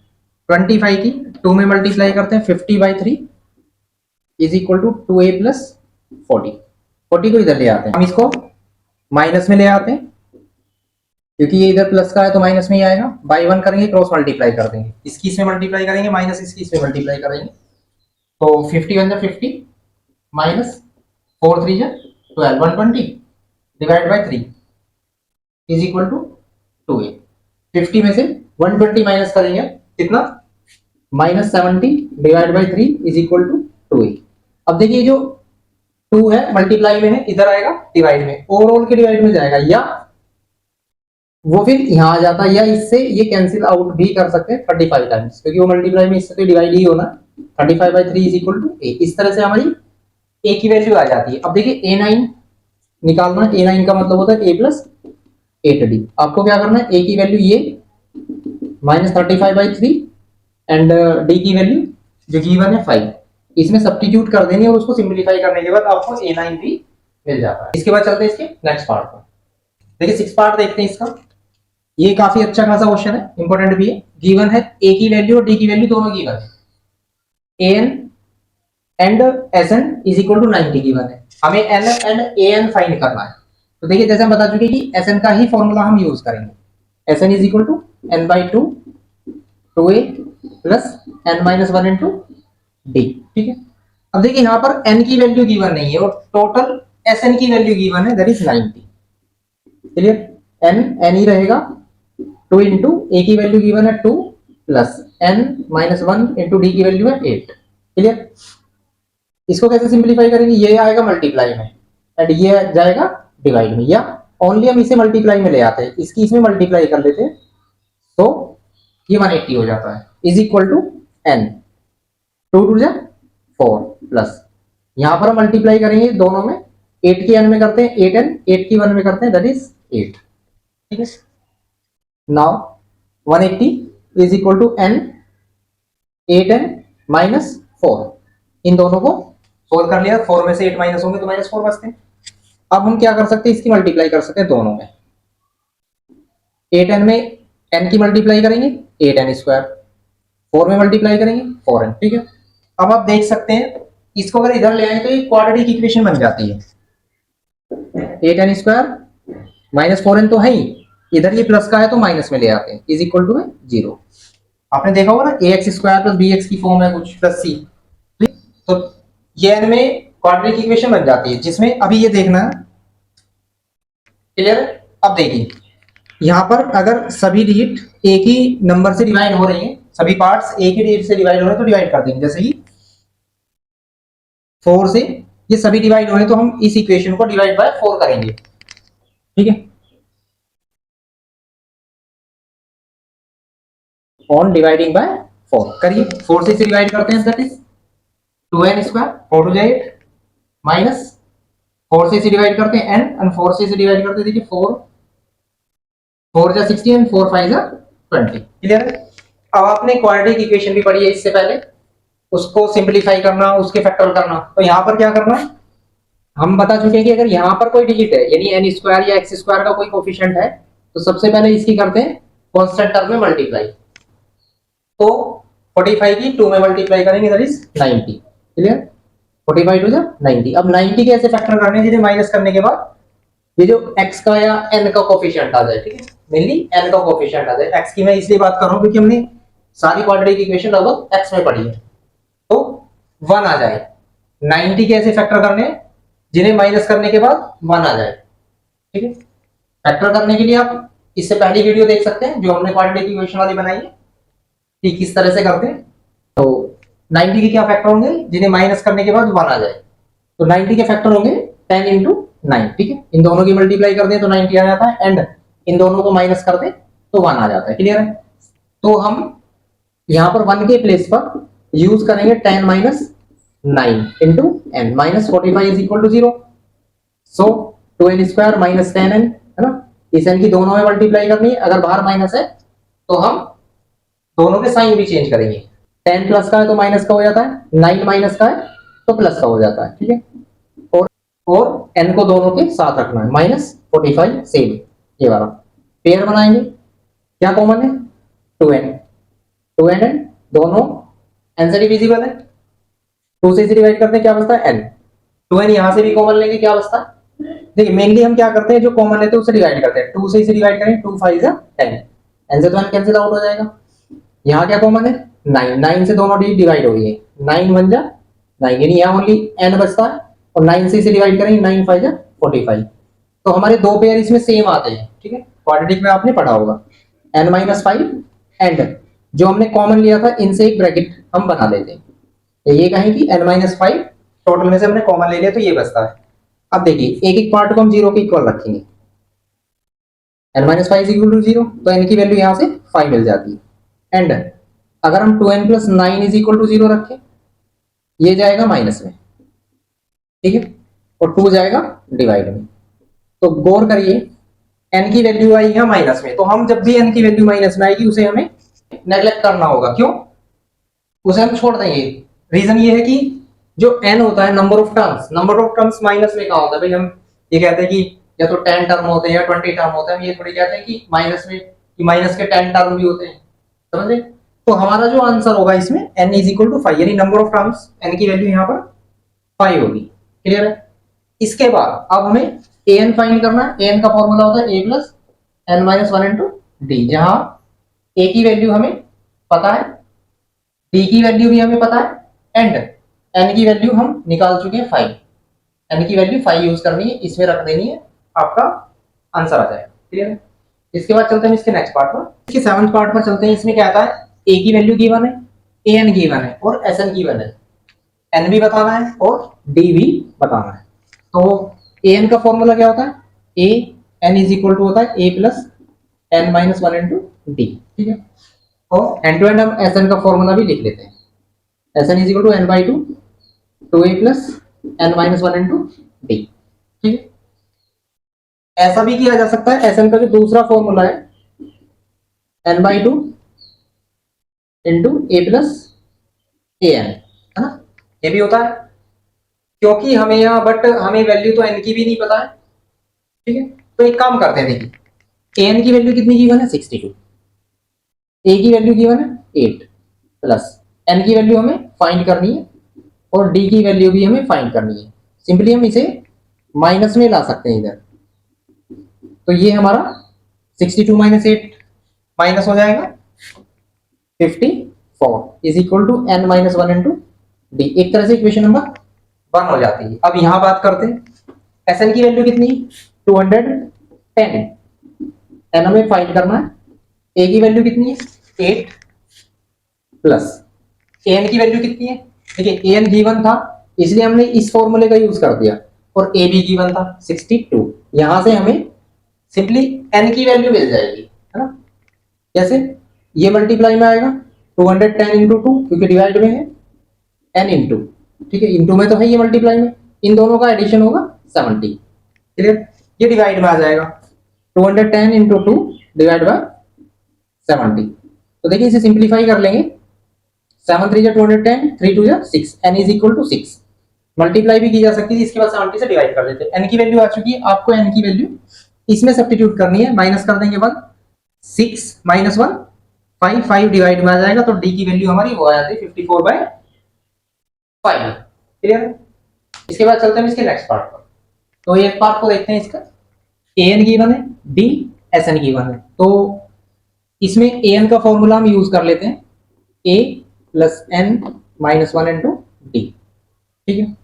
25 की 2 में मल्टीप्लाई करते हैं 50/3 is equal to 2a plus 40। 40 को इधर ले आते हैं, हम इसको माइनस में ले आते हैं क्योंकि ये इधर प्लस का है तो माइनस में ही आएगा। बाई 1 करेंगे, क्रॉस मल्टीप्लाई कर देंगे, इसकी इसमें मल्टीप्लाई करेंगे, माइनस इसकी इसमें मल्टीप्लाई करेंगे, तो 51 जा 50 माइनस 4 3 जा 12 120 divide by 3 is equal to 2a। 50 में से 120 माइनस करेंगे कितना, -70 divide by 3 is equal to 2a। अब देखिए जो 2 है मल्टीप्लाई में है, इधर आएगा डिवाइड में, ओवरऑल के डिवाइड में जाएगा, या वो फिर यहाँ आ जाता है, या इससे ये कैंसिल आउट भी कर सकते हैं 35 टाइम्स, क्योंकि वो मल्टीप्लाई में इससे तो डिवाइड ही होना। 35/3 इज इक्वल टू a। इस तरह से हमारी a की वैल्यू आ जाती है। अब देखिए a9 निकालना, a9 का मतलब होता है a प्लस 8d। आपको क्या करना है, a की वैल्यू ये -35/3 एंड d की वैल्यू जो गिवन है 5, इसमें सब्स्टिट्यूट कर देंगे और उसको सिंप्लीफाई करने के बाद आपको a9 भी मिल जाता है। इसके बाद चलते हैं इसके नेक्स्ट पार्ट पर। देखिए 6 पार्ट देखते हैं इसका। ये काफी अच्छा खासा क्वेश्चन है, इंपॉर्टेंट भी है। गिवन है a की वैल्यू और d की वैल्यू दोनों गिवन है। an and sn is equal to 90 given है। हमें n एंड an फाइंड करना है। तो देखिए जैसे हम बता चुके कि sn का ही फॉर्मूला हम यूज करेंगे। sn is equal to n/2 2a plus n-1 into d। ठीक है। अब देखिए यहाँ पर n की वैल्यू गिवन नहीं है और टोटल sn की वैल्यू गिवन है, दैट इज 90। क्लियर? n ही रहेगा 2 इंटू a की वैल्यू गिवन है 2 प्लस n-1 इंटू d की वैल्यू है 8। क्लियर? इसको कैसे सिंप्लीफाई करेंगे? ये आएगा मल्टीप्लाई में एंड ये जाएगा डिवाइड में, या ओनली हम इसे मल्टीप्लाई में ले आते हैं, इसकी इसमें मल्टीप्लाई कर लेते हैं तो ये 180 हो जाता है इज इक्वल टू n 2 2 जा 4 प्लस यहां पर हम मल्टीप्लाई करेंगे दोनों में, 8 की n में करते हैं 8n, 8 की 1 में करते हैं दैट इज 8। ठीक है। Now 180 is equal to n 8n minus 4। इन दोनों को सोल्व कर लिया, 4 में से 8 माइनस होंगे तो -4 बचते हैं। अब हम क्या कर सकते हैं, इसकी मल्टीप्लाई कर सकते हैं दोनों में। 8n में n की मल्टीप्लाई करेंगे 8n स्क्वायर, 4 में मल्टीप्लाई करेंगे 4n। ठीक है। अब आप देख सकते हैं इसको अगर इधर ले आए तो ये क्वाड्रेटिक इक्वेशन बन जाती है। 8n स्क्वायर माइनस 4n तो है ही, इधर ये प्लस का है तो माइनस में ले आते हैं इज इक्वल टू 0। आपने देखा होगा ना ax स्क्वायर प्लस bx की फॉर्म है कुछ प्लस c, तो ये n में क्वाड्रेटिक इक्वेशन बन जाती है, जिसमें अभी ये देखना है। क्लियर? अब देखिए यहां पर अगर सभी डिजिट एक ही नंबर से डिवाइड हो रही हैं, सभी पार्ट्स एक ही डिजिट से डिवाइड हो रहे हैं तो डिवाइड कर देंगे। जैसे कि 4 से ये सभी डिवाइड हो रहे हैं तो हम इस इक्वेशन को डिवाइड बाय 4 करेंगे। ठीक है। ऑन डिवाइडिंग बाय 4 करिए, 4 से इसे डिवाइड करते हैं that is 2n square 4 to 8 minus 4 से इसे डिवाइड करते हैं n एंड 4 से इसे डिवाइड करते हैं, देखिए 4 जा 16 एंड 4 5 जा 20। क्लियर है? अब आपने क्वाड्रेटिक इक्वेशन भी पढ़ी है इससे पहले, उसको सिंपलीफाई करना, उसके फैक्टर करना। तो यहां पर क्या करना है, हम बता चुके हैं कि अगर यहां पर कोई डिजिट है यानी n स्क्वायर या x स्क्वायर का कोई कोफिशिएंट है तो सबसे पहले इसकी करते हैं कांस्टेंट टर्म में मल्टीप्लाई। तो 45 की 2 में मल्टीप्लाई करेंगे दैट इज 90। क्लियर? 45 टू जा 90। अब 90 के ऐसे फैक्टर करने हैं जिन्हें माइनस करने के बाद ये जो x का या n का कोफिशिएंट आ जाए। ठीक है। मेनली n का कोफिशिएंट आ जाए। x की मैं इसलिए बात कर रहा हूं क्योंकि हमने सारी क्वाड्रेटिक इक्वेशन लगभग x में पढ़ी है, तो 1 आ जाए। 90 के ऐसे फैक्टर करने हैं जिन्हें माइनस करने के बाद 1 आ जाए। ठीक है। फैक्टर करने के लिए आप इससे पहली वीडियो देख सकते हैं जो हमने क्वाड्रेटिक इक्वेशन वाली बनाई है कि किस तरह से करते हैं। तो 90 के क्या फैक्टर होंगे जिन्हें माइनस करने के बाद 1 आ जाए, तो 90 के फैक्टर होंगे 10 इंटू 9। ठीक है। इन दोनों की मल्टीप्लाई कर दें तो 90 आ जाता है एंड इन दोनों को माइनस कर दें तो 1 आ जाता है। क्लियर है? तो हम यहां पर 1 के प्लेस पर यूज करेंगे 10 minus 9 into n minus 45 is equal to 0। So 2n square minus 10n है ना, इस n की दोनों में मल्टीप्लाई करनी है। अगर बाहर माइनस है तो हम दोनों के साइन भी चेंज करेंगे। 10 प्लस का है तो माइनस का हो जाता है, 9 माइनस का है तो प्लस का हो जाता है। ठीक है। और n को दोनों के साथ रखना है, माइनस 45 सेम ये वाला पेयर बनाएंगे। क्या कॉमन है? 2n दोनों n से डिविजिबल है, 2 से इसे डिवाइड करते हैं क्या बचता है n। 2n यहां से भी कॉमन लेंगे क्या बचता है, देखिए मेनली हम क्या करते हैं जो कॉमन लेते हैं उससे डिवाइड करते हैं। 2 से इसे डिवाइड करें 2 5 जा 10, n से तो n कैंसिल आउट हो जाएगा। यहाँ क्या कॉमन है 9, 9 से दोनों डिवाइड हो गई है, 9 1 जा 9 यानी यहाँ ओनली n बचता है और 9 से इसे डिवाइड करेंगे 9 5 जा 45। तो हमारे दो पेयर इसमें सेम आते हैं। ठीक है। क्वाड्रेटिक में आपने पढ़ा होगा n माइनस 5 एंड जो हमने कॉमन लिया था इनसे एक ब्रैकेट हम बना लेते हैं, तो ये कहें कि n माइनस 5 टोटल में से हमने कॉमन ले लिया तो ये बचता है। अब देखिए एक एक पार्ट को हम 0 के इक्वल रखेंगे, n माइनस 5 इक्वल टू 0 तो n की वैल्यू यहाँ से 5 मिल जाती है एंड अगर हम 2n plus 9 is equal to 0 रखें ये जाएगा माइनस में। ठीक है। और 2 जाएगा डिवाइड में। तो गौर करिए n की वैल्यू आई है माइनस में, तो हम जब भी n की वैल्यू माइनस में आएगी उसे हमें नेग्लेक्ट करना होगा। क्यों? उसे हम छोड़ देंगे। रीजन ये है कि जो n होता है नंबर ऑफ टर्म्स माइनस में कहाँ होता है भाई? हम ये कहते हैं कि या तो 10 टर्म होते हैं या 20 टर्म होते हैं, हम ये थोड़ी कहते हैं कि माइनस में, कि माइनस के 10 टर्म भी होते हैं, समझे? तो हमारा जो आंसर होगा इसमें n इज इक्वल टू 5, यानी नंबर ऑफ टर्म्स n की वैल्यू यहाँ पर 5 होगी। क्लियर है? इसके बाद अब हमें an फाइंड करना है। an का फॉर्मूला होता है a plus n minus one into D, जहां a की वैल्यू हमें पता है, d की वैल्यू भी हमें पता है, एंड n की वैल्यू हम निकाल चुके हैं 5। n की वैल्यू 5 यूज करनी है, इसमें रख देनी है, आपका आंसर आ जाएगा। क्लियर है? इसके बाद चलते हैं इसके नेक्स्ट पार्ट पर। इसके 7th पार्ट पर चलते हैं। इसमें क्या आता है? a की वैल्यू गिवन है, an गिवन है और sn गिवन है, n भी बताना है और d भी बताना है। तो an का फॉर्मूला क्या होता है? a n is equal to होता है a plus n minus one into d. ठीक है? और एंड टू एंड हम sn का फॉर्मूला भी लिख लेते हैं। sn is equal to n by two, two a plus n minus one into d. ठीक है? ऐसा भी किया जा सकता है, sn का जो दूसरा फॉर्मूला है n by two into a plus a n, है ना? ये भी होता है, क्योंकि हमें यहाँ बट हमें वैल्यू तो n की भी नहीं पता है। ठीक है? तो एक काम करते हैं, देखिए an की वैल्यू कितनी गिवन है? 62, a की वैल्यू गिवन है 8, प्लस n की वैल्यू हमें फाइंड करनी है और d की वैल्यू भी हमें फाइंड करनी है। सिंपली हम इसे माइनस में ला सकते हैं इधर, तो ये हमारा 62 माइनस 8 माइनस हो जाएगा 54 is equal to n minus one into d. एक तरह से इक्वेशन नंबर 1 हो जाती है। अब यहां बात करते हैं sn की वैल्यू कितनी? 210, n हमें फाइंड करना है। a की वैल्यू कितनी है? 8, प्लस an की वैल्यू कितनी है? देखिए an गिवन था, इसलिए हमने इस फॉर्मूले का यूज कर दिया, और a भी गिवन था 62। यहां से हमें सिंपली n की वैल्यू मिल जाएगी, है ना? जैसे ये मल्टीप्लाई में आएगा 210 इंटू टू, क्योंकि डिवाइड में है n इंटू, ठीक है, इंटू में तो है, ये मल्टीप्लाई में, इन दोनों का एडिशन होगा 70। क्लियर? ये डिवाइड में आ जाएगा 210 इंटू टू डिवाइड बाय 70। तो देखिए इसे सिंप्लीफाई कर लेंगे, 7 3 210, 3 2 6, n is equal to 6। Multiply भी की जा सकती है, इसके बाद 70 से डिवाइड कर देते हैं। n की वैल्यू आ चुकी है, आपको n की वैल्यू इसमें सब्स्टिट्यूट करनी है, माइनस कर देंगे 1, 6 माइनस 1 5, 5 डिवाइड में आ जाएगा, तो d की वैल्यू हमारी वो आ जाती है 54/5। क्लियर है? इसके बाद चलते हैं इसके नेक्स्ट पार्ट पर। तो एक पार्ट को देखते हैं, इसका an गिवन है, d sn गिवन है। तो इसमें an का फॉर्मूला हम यूज कर लेते हैं, a plus n minus one into d. ठीक है?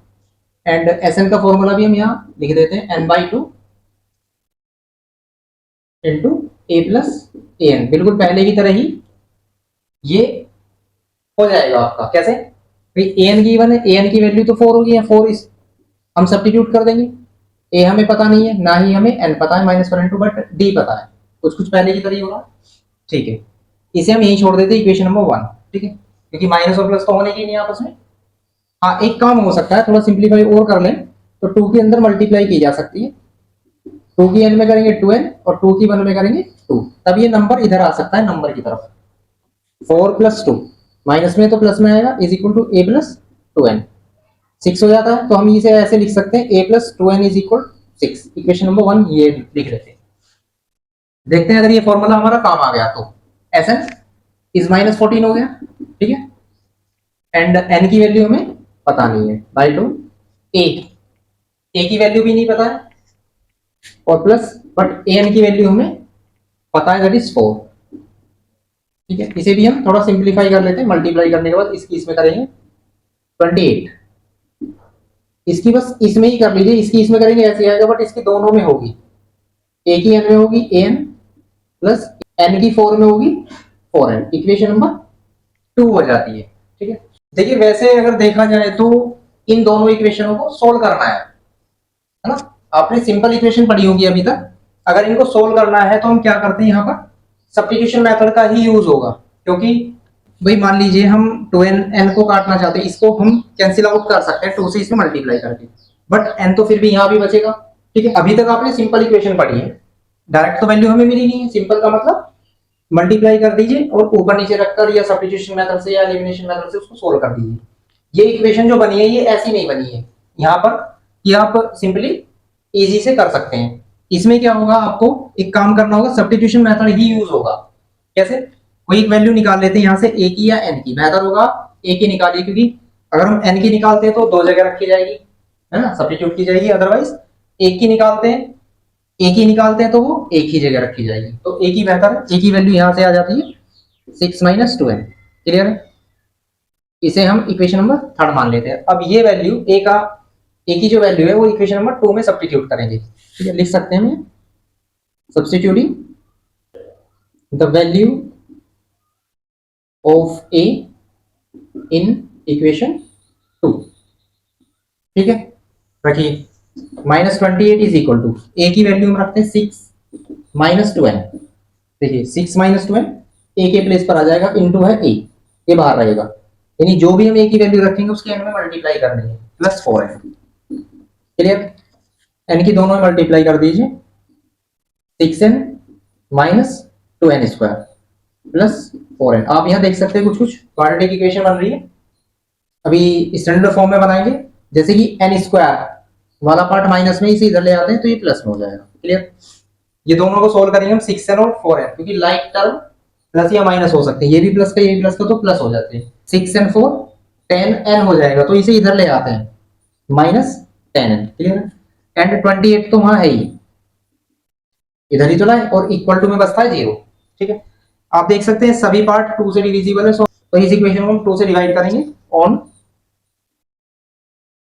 एंड sn का फॉर्मूला भी हम यहाँ लिख देते हैं, n by two into a plus a n, बिल्कुल पहले की तरह ही ये हो जाएगा आपका। कैसे? ए एन की वन है, ए एन की वैल्यू तो 4 होगी, 4 इस हम सब्स्टिट्यूट कर देंगे। ए हमें पता नहीं है, ना ही हमें एन पता है minus one into, but D पता है, कुछ कुछ पहले की तरह ही होगा। ठीक है, इसे हम यही छोड़ देते हैं, इक्वेशन नंबर 1। ठीक है, क्योंकि माइनस और प्लस तो होने की नहीं आपस में। हाँ, एक काम हो सकता है, थोड़ा सिंप्लीफाई और कर लें तो 2 के अंदर मल्टीप्लाई की जा सकती है, 2 की n में करेंगे 2n और 2 की 1 में करेंगे 2, तब ये नंबर इधर आ सकता है नंबर की तरफ। 4 प्लस 2 माइनस में तो प्लस में आएगा, is equal to a plus 2n, 6 हो जाता है। तो हम इसे ऐसे लिख सकते हैं, a plus 2n is equal 6। Equation number 1 ये लिख लेते हैं। देखते हैं अगर ये फॉर्मूला हमारा काम आ गया तो sn इज माइनस 14 हो गया। ठीक है, एंड n की वैल्यू हमें पता नहीं है, बाई टू a की वैल्यू भी नहीं पता है, और प्लस बट an की वैल्यू हमें पता है, दैट इज 4। ठीक है, इसे भी हम थोड़ा सिंप्लीफाई कर लेते हैं। मल्टीप्लाई करने के बाद इसकी इसमें करेंगे 28, इसकी बस इसमें ही कर लीजिए, इसकी इसमें करेंगे ऐसे आएगा, बट इसकी दोनों में होगी, a की n में होगी an प्लस n की 4 में होगी 4n, इक्वेशन नंबर 2 हो जाती है। ठीक है, देखिए वैसे अगर देखा जाए तो इन दोनों इक्वेशनों को सोल्व करना है ना? आपने सिंपल इक्वेशन पढ़ी होगी अभी तक। अगर इनको सोल्व करना है तो हम क्या करते हैं, यहाँ पर सब्स्टिट्यूशन मेथड का ही यूज होगा, क्योंकि भाई मान लीजिए हम 2n को काटना चाहते हैं, इसको हम कैंसिल आउट कर सकते हैं 2 से इसमें मल्टीप्लाई करके, बट n तो फिर भी यहाँ भी बचेगा। ठीक है, अभी तक आपने सिंपल इक्वेशन पढ़ी है, डायरेक्ट तो वैल्यू हमें मिली नहीं है। सिंपल का मतलब मल्टीप्लाई कर दीजिए और ऊपर नीचे रखकर या सब्स्टिट्यूशन मेथड से या एलिमिनेशन मेथड से उसको सोल्व कर दीजिए। ये इक्वेशन जो बनी है ये ऐसी नहीं बनी है यहाँ पर कि आप सिंपली इजी से कर सकते हैं। इसमें क्या होगा, आपको एक काम करना होगा, सब्स्टिट्यूशन मेथड ही यूज होगा। कैसे, कोई एक वैल्यू निकाल लेते हैं यहाँ से ए की या एन की, बेहतर होगा ए की निकालिए, क्योंकि अगर हम एन की निकालते हैं तो दो जगह रखी जाएगी, है ना, सब्स्टिट्यूट की जाएगी। अदरवाइज एक की निकालते हैं, एक ही निकालते हैं तो वो एक ही जगह रखी जाएगी, तो एक ही बेहतर है। एक ही वैल्यू यहाँ से आ जाती है 6 - 2n। क्लियर है, इसे हम इक्वेशन नंबर 3 मान लेते हैं। अब ये वैल्यू ए का, ए की जो वैल्यू है वो इक्वेशन नंबर 2 में सब्स्टिट्यूट करेंगे। ठीक है, लिख सकते हैं हम substituting the value of A in equation 2। ठीक है, रखिए -28 इज इक्वल टू, ए की वैल्यू हम रखते हैं 6 - 2n। देखिए 6 - 2n ए के प्लेस पर आ जाएगा, इनटू है ए, ये बाहर रहेगा, यानी जो भी हम ए की वैल्यू रखेंगे उसके एन में मल्टीप्लाई करनी है, प्लस 4n। क्लियर, एन की दोनों में मल्टीप्लाई कर दीजिए, 6n - 2n square plus 4n। आप यहाँ देख सकते हैं कुछ कुछ क्वाड्रेटिक इक्वेशन बन रही है। अभी स्टैंडर्ड फॉर्म में बनाएंगे, जैसे कि एन स्क्वायर वाला पार्ट माइनस में, इसे इधर ले आते हैं तो ये प्लस में हो जाएगा। क्लियर, ये दोनों को सोल्व करेंगे हम 6n और 4n, क्योंकि लाइक टर्म प्लस या माइनस हो सकते हैं, ये भी प्लस का ये भी प्लस का, तो प्लस हो जाते हैं। 6n 4 10n हो जाएगा, तो इसे इधर ले आते हैं -10n। क्लियर, एंड 28 तो वहां है ही, इधर ही तो लाए, और इक्वल टू में बचता है 0। ठीक है, आप देख सकते हैं सभी पार्ट 2 से डिविजिबल है, तो इस इक्वेशन को हम 2 से डिवाइड करेंगे ऑन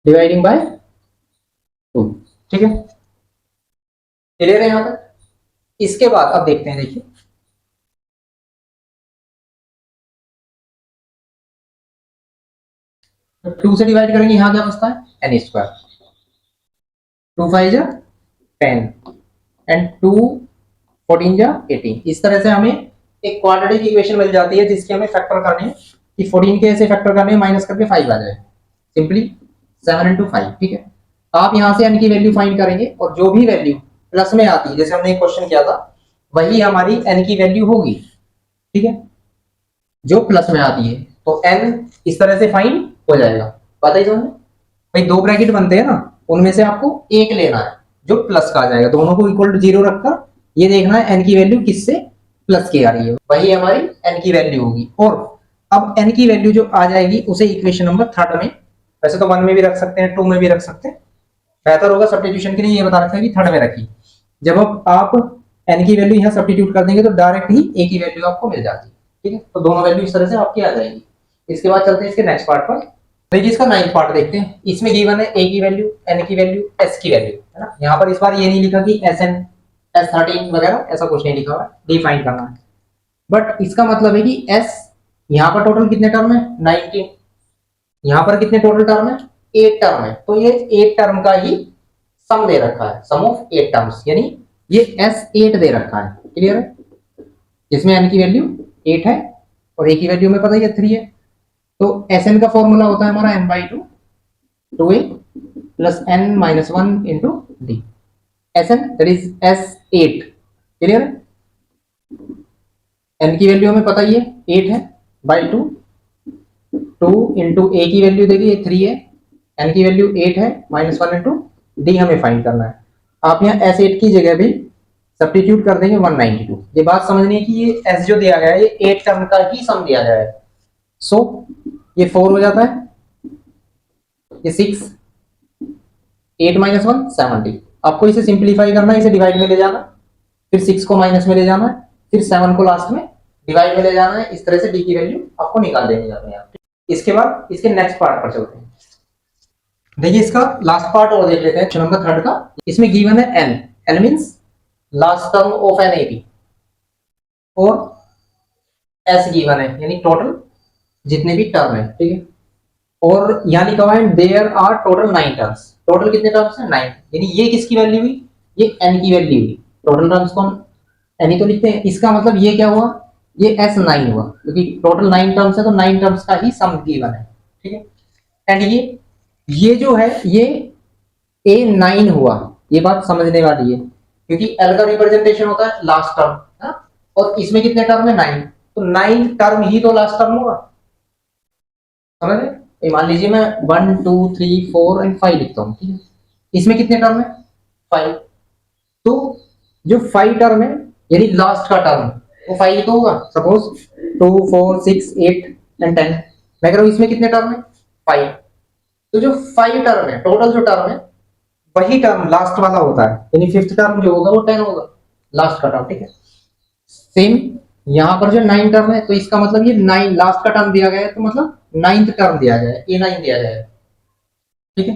डिवाइडिंग बाय 2। ठीक है, क्लियर है यहाँ तक। इसके बाद अब देखते हैं, देखिए 2 से डिवाइड करेंगे, यहाँ क्या बचता है n स्क्वायर, 2 5 जा 10 एंड 2 14 जा 18। इस तरह से हमें एक क्वाड्रेटिक इक्वेशन मिल जाती है जिसके हमें फैक्टर करने हैं, कि 14 के ऐसे फैक्टर करने हैं माइनस करके 5 आ जाए, सिंपली 7 × 5। ठीक है, आप यहां से n की वैल्यू फाइंड करेंगे, और जो भी वैल्यू प्लस में आती है, जैसे हमने एक क्वेश्चन किया था, वही हमारी n की वैल्यू होगी। ठीक है, जो प्लस में आती है, तो n इस तरह से फाइंड हो जाएगा। पता ही समझ में भाई, दो ब्रैकेट बनते हैं ना, उनमें से आपको एक लेना है जो प्लस का आ जाएगा, दोनों को इक्वल टू 0 रखकर ये देखना है n की वैल्यू किससे प्लस की आ रही है, वही हमारी n की वैल्यू होगी। और अब n की वैल्यू जो आ जाएगी उसे इक्वेशन नंबर 3 में, वैसे तो 1 में भी रख सकते हैं, 2 में भी रख सकते हैं, बेहतर होगा सब्स्टिट्यूशन के लिए ये बता रखा है कि 3 में रखिए। जब आप n की वैल्यू यहाँ सब्स्टिट्यूट कर देंगे तो डायरेक्ट ही a की वैल्यू आपको मिल जाती है। ठीक है, तो दोनों वैल्यू इस तरह से आपकी आ जाएगी। इसके बाद चलते हैं इसके नेक्स्ट पार्ट पर। देखिए इसका 9th पार्ट देखते हैं। इसमें गिवन है a की वैल्यू, n की वैल्यू, s की वैल्यू, है ना। यहाँ पर इस बार ये नहीं लिखा कि sn s13 वगैरह, ऐसा कुछ नहीं लिखा हुआ है, डिफाइन करना है। बट इसका मतलब है कि s यहाँ पर टोटल कितने टर्म है 19, यहाँ पर कितने टोटल टर्म है 8 टर्म है, तो ये 8 टर्म का ही सम दे रखा है, सम ऑफ 8 टर्म्स, यानी ये s8 दे रखा है। क्लियर है, जिसमें n की वैल्यू 8 है और a की वैल्यू में पता ही है 3 है। तो Sn का फॉर्मूला होता है हमारा n/2 2a plus n - 1 into d, Sn that is S8। Clear है, n की वैल्यू हमें पता ही है 8 है, बाई 2 इंटू a की वैल्यू देखिए 3 है, n की वैल्यू 8 है, -1 इंटू d हमें फाइंड करना है। आप यहाँ S8 की जगह भी सब्स्टिट्यूट कर देंगे 192। ये बात समझनी है कि ये s जो दिया गया है ये 8 टर्म का ही सम दिया गया है। सो ये 4 हो जाता है, ये 6, 8 - 1 70। आपको इसे सिंप्लीफाई करना है, इसे डिवाइड में ले जाना, फिर 6 को माइनस में ले जाना है, फिर 7 को लास्ट में डिवाइड में ले जाना है। इस तरह से डी की वैल्यू आपको निकाल देनी जाती है। इसके बाद इसके नेक्स्ट पार्ट पर चलते हैं। देखिए इसका लास्ट पार्ट और देख लेते हैं, क्वेश्चन नंबर 3 का। इसमें गिवन है n, n means last term of an AP, और s गिवन है, यानी टोटल जितने भी टर्म है। ठीक है, और यहाँ लिखा हुआ है there are total 9 terms. Total कितने टर्म्स है 9, यानी ये किसकी वैल्यू हुई, ये n की वैल्यू हुई। टोटल टर्म्स को हम n ही तो लिखते हैं, इसका मतलब ये क्या हुआ, ये S9 हुआ, क्योंकि टोटल 9 टर्म्स है तो 9 टर्म्स का ही सम गिवन है। ठीक है, एंड ये जो है ये A9 हुआ। ये बात समझने वाली है, क्योंकि L का रिप्रेजेंटेशन होता है लास्ट टर्म, है, और इसमें कितने टर्म है 9, तो 9 टर्म ही तो लास्ट टर्म होगा, समझ रहे। ये मान लीजिए मैं 1 2 3 4 एंड 5 लिखता हूँ, ठीक है। इसमें कितने टर्म है? 5। तो जो 5 टर्म है यानी लास्ट का टर्म वो 5 तो होगा। सपोज 2 4 6 8 एंड 10, मैं कह रहा हूँ इसमें कितने टर्म है? 5। तो जो 5 टर्म है, टोटल जो टर्म है वही टर्म लास्ट वाला होता है, यानी फिफ्थ टर्म जो होगा वो 10 होगा, लास्ट का टर्म, ठीक है। सेम यहां पर जो 9 टर्म है, तो इसका मतलब ये 9 लास्ट का टर्म दिया गया है, तो मतलब 9th टर्म दिया गया है, A9 दिया गया है, ठीक है।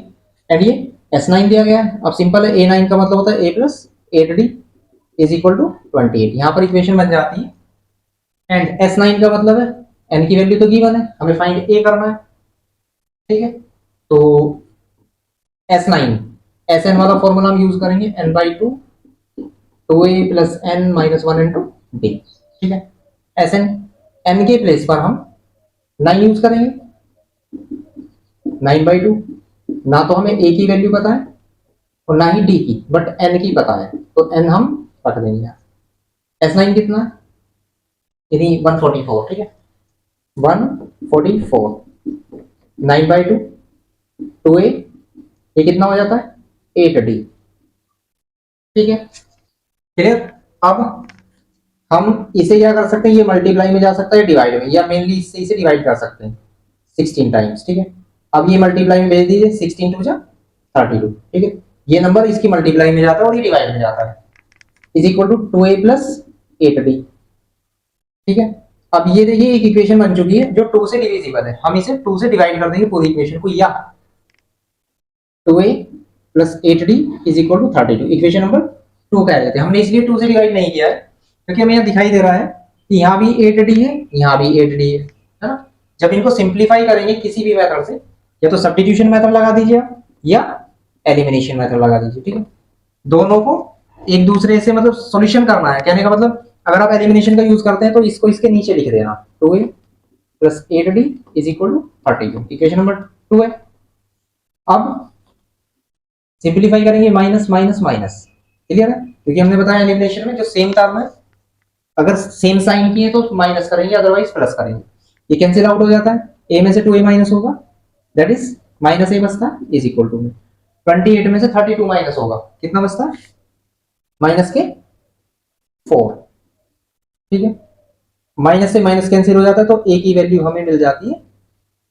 एंड ये S9 दिया गया है। अब सिंपल है, A9 का मतलब होता है A plus 8D is equal to 28। यहां पर इक्वेशन बन जाती है। एंड S9 का मतलब है n की वैल्यू तो गिवन है, हमें फाइंड A करना है, ठीक है। तो S9 Sn वाला फॉर्मूला हम यूज करेंगे, n/2 2a plus n minus 1 into d, ठीक है। Sn n के प्लेस पर हम 9 यूज करेंगे, 9/2। ना तो हमें a की वैल्यू पता है और ना ही d की, बट n की पता है, तो n हम रख देंगे। S9 कितना है? यानी 144, ठीक है। 144 9/2 2a, ये कितना हो जाता है? 8d, ठीक है। क्लियर? अब हम इसे क्या कर सकते हैं, ये मल्टीप्लाई में जा सकता है डिवाइड में, या मेनली इससे इसे डिवाइड कर सकते हैं 16 टाइम्स, ठीक है। अब ये मल्टीप्लाई में भेज दीजिए, 16 टू जा 32, ठीक है। ये नंबर इसकी मल्टीप्लाई में जाता है और ये डिवाइड में जाता है, is equal to 2a plus 8d, ठीक है। अब ये देखिए एक इक्वेशन बन चुकी है जो 2 से डिविजिबल है, हम इसे 2 से डिवाइड कर देंगे पूरी इक्वेशन को, या 2a plus 8d is equal to 32, equation number 2 कह देते हैं। हमने इसलिए 2 से डिवाइड नहीं किया है क्योंकि हमें यहाँ दिखाई दे रहा है कि यहाँ भी 8d है, यहाँ भी 8d है ना। जब इनको सिंप्लीफाई करेंगे किसी भी मेथड से, या तो सब्स्टिट्यूशन मेथड लगा दीजिए आप, या एलिमिनेशन मेथड लगा दीजिए, ठीक है। दोनों को एक दूसरे से मतलब सॉल्यूशन करना है, कहने का मतलब अगर आप एलिमिनेशन का यूज करते हैं तो इसको इसके नीचे लिख देना, 2a plus 8d is equal to 32, equation number 2 है। अब सिंप्लीफाई करेंगे, माइनस माइनस माइनस, क्लियर है, क्योंकि हमने बताया एलिमिनेशन में जो सेम टर्म है अगर सेम साइन की है तो माइनस करेंगे, अदरवाइज प्लस करेंगे। ये कैंसिल आउट हो जाता है, a में से 2a माइनस होगा, दैट इज माइनस a बचता है इज इक्वल टू में 28 में से 32 माइनस होगा, कितना बचता है? माइनस के 4, ठीक है। माइनस से माइनस कैंसिल हो जाता है तो a की वैल्यू हमें मिल जाती है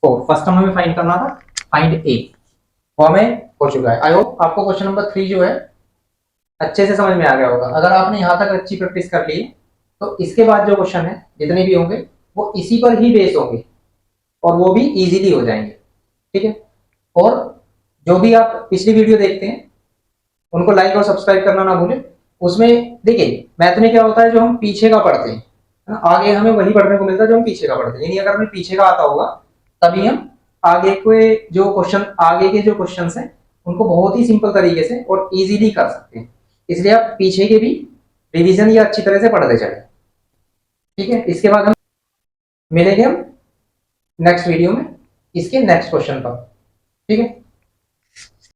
4। फर्स्ट टर्म हमें फाइंड करना था, फाइंड a, वो हमें हो चुका है। आई होप आपको क्वेश्चन नंबर 3 जो है अच्छे से समझ में आ गया होगा। अगर आपने यहाँ तक अच्छी प्रैक्टिस कर ली तो इसके बाद जो क्वेश्चन है जितने भी होंगे वो इसी पर ही बेस होंगे और वो भी इजीली हो जाएंगे, ठीक है। और जो भी आप पिछली वीडियो देखते हैं उनको लाइक और सब्सक्राइब करना ना भूलें। उसमें देखिए मैथ में क्या होता है, जो हम पीछे का पढ़ते हैं आगे हमें वही पढ़ने को मिलता है जो हम पीछे का पढ़ते हैं, यानी अगर हमें पीछे का आता होगा तभी हम आगे के जो क्वेश्चन हैं उनको बहुत ही सिंपल तरीके से और इजीली कर सकते हैं। इसलिए आप पीछे के भी रिवीजन या अच्छी तरह से पढ़ते चले, ठीक है। इसके बाद हम मिलेंगे हम नेक्स्ट वीडियो में इसके नेक्स्ट क्वेश्चन पर, ठीक है।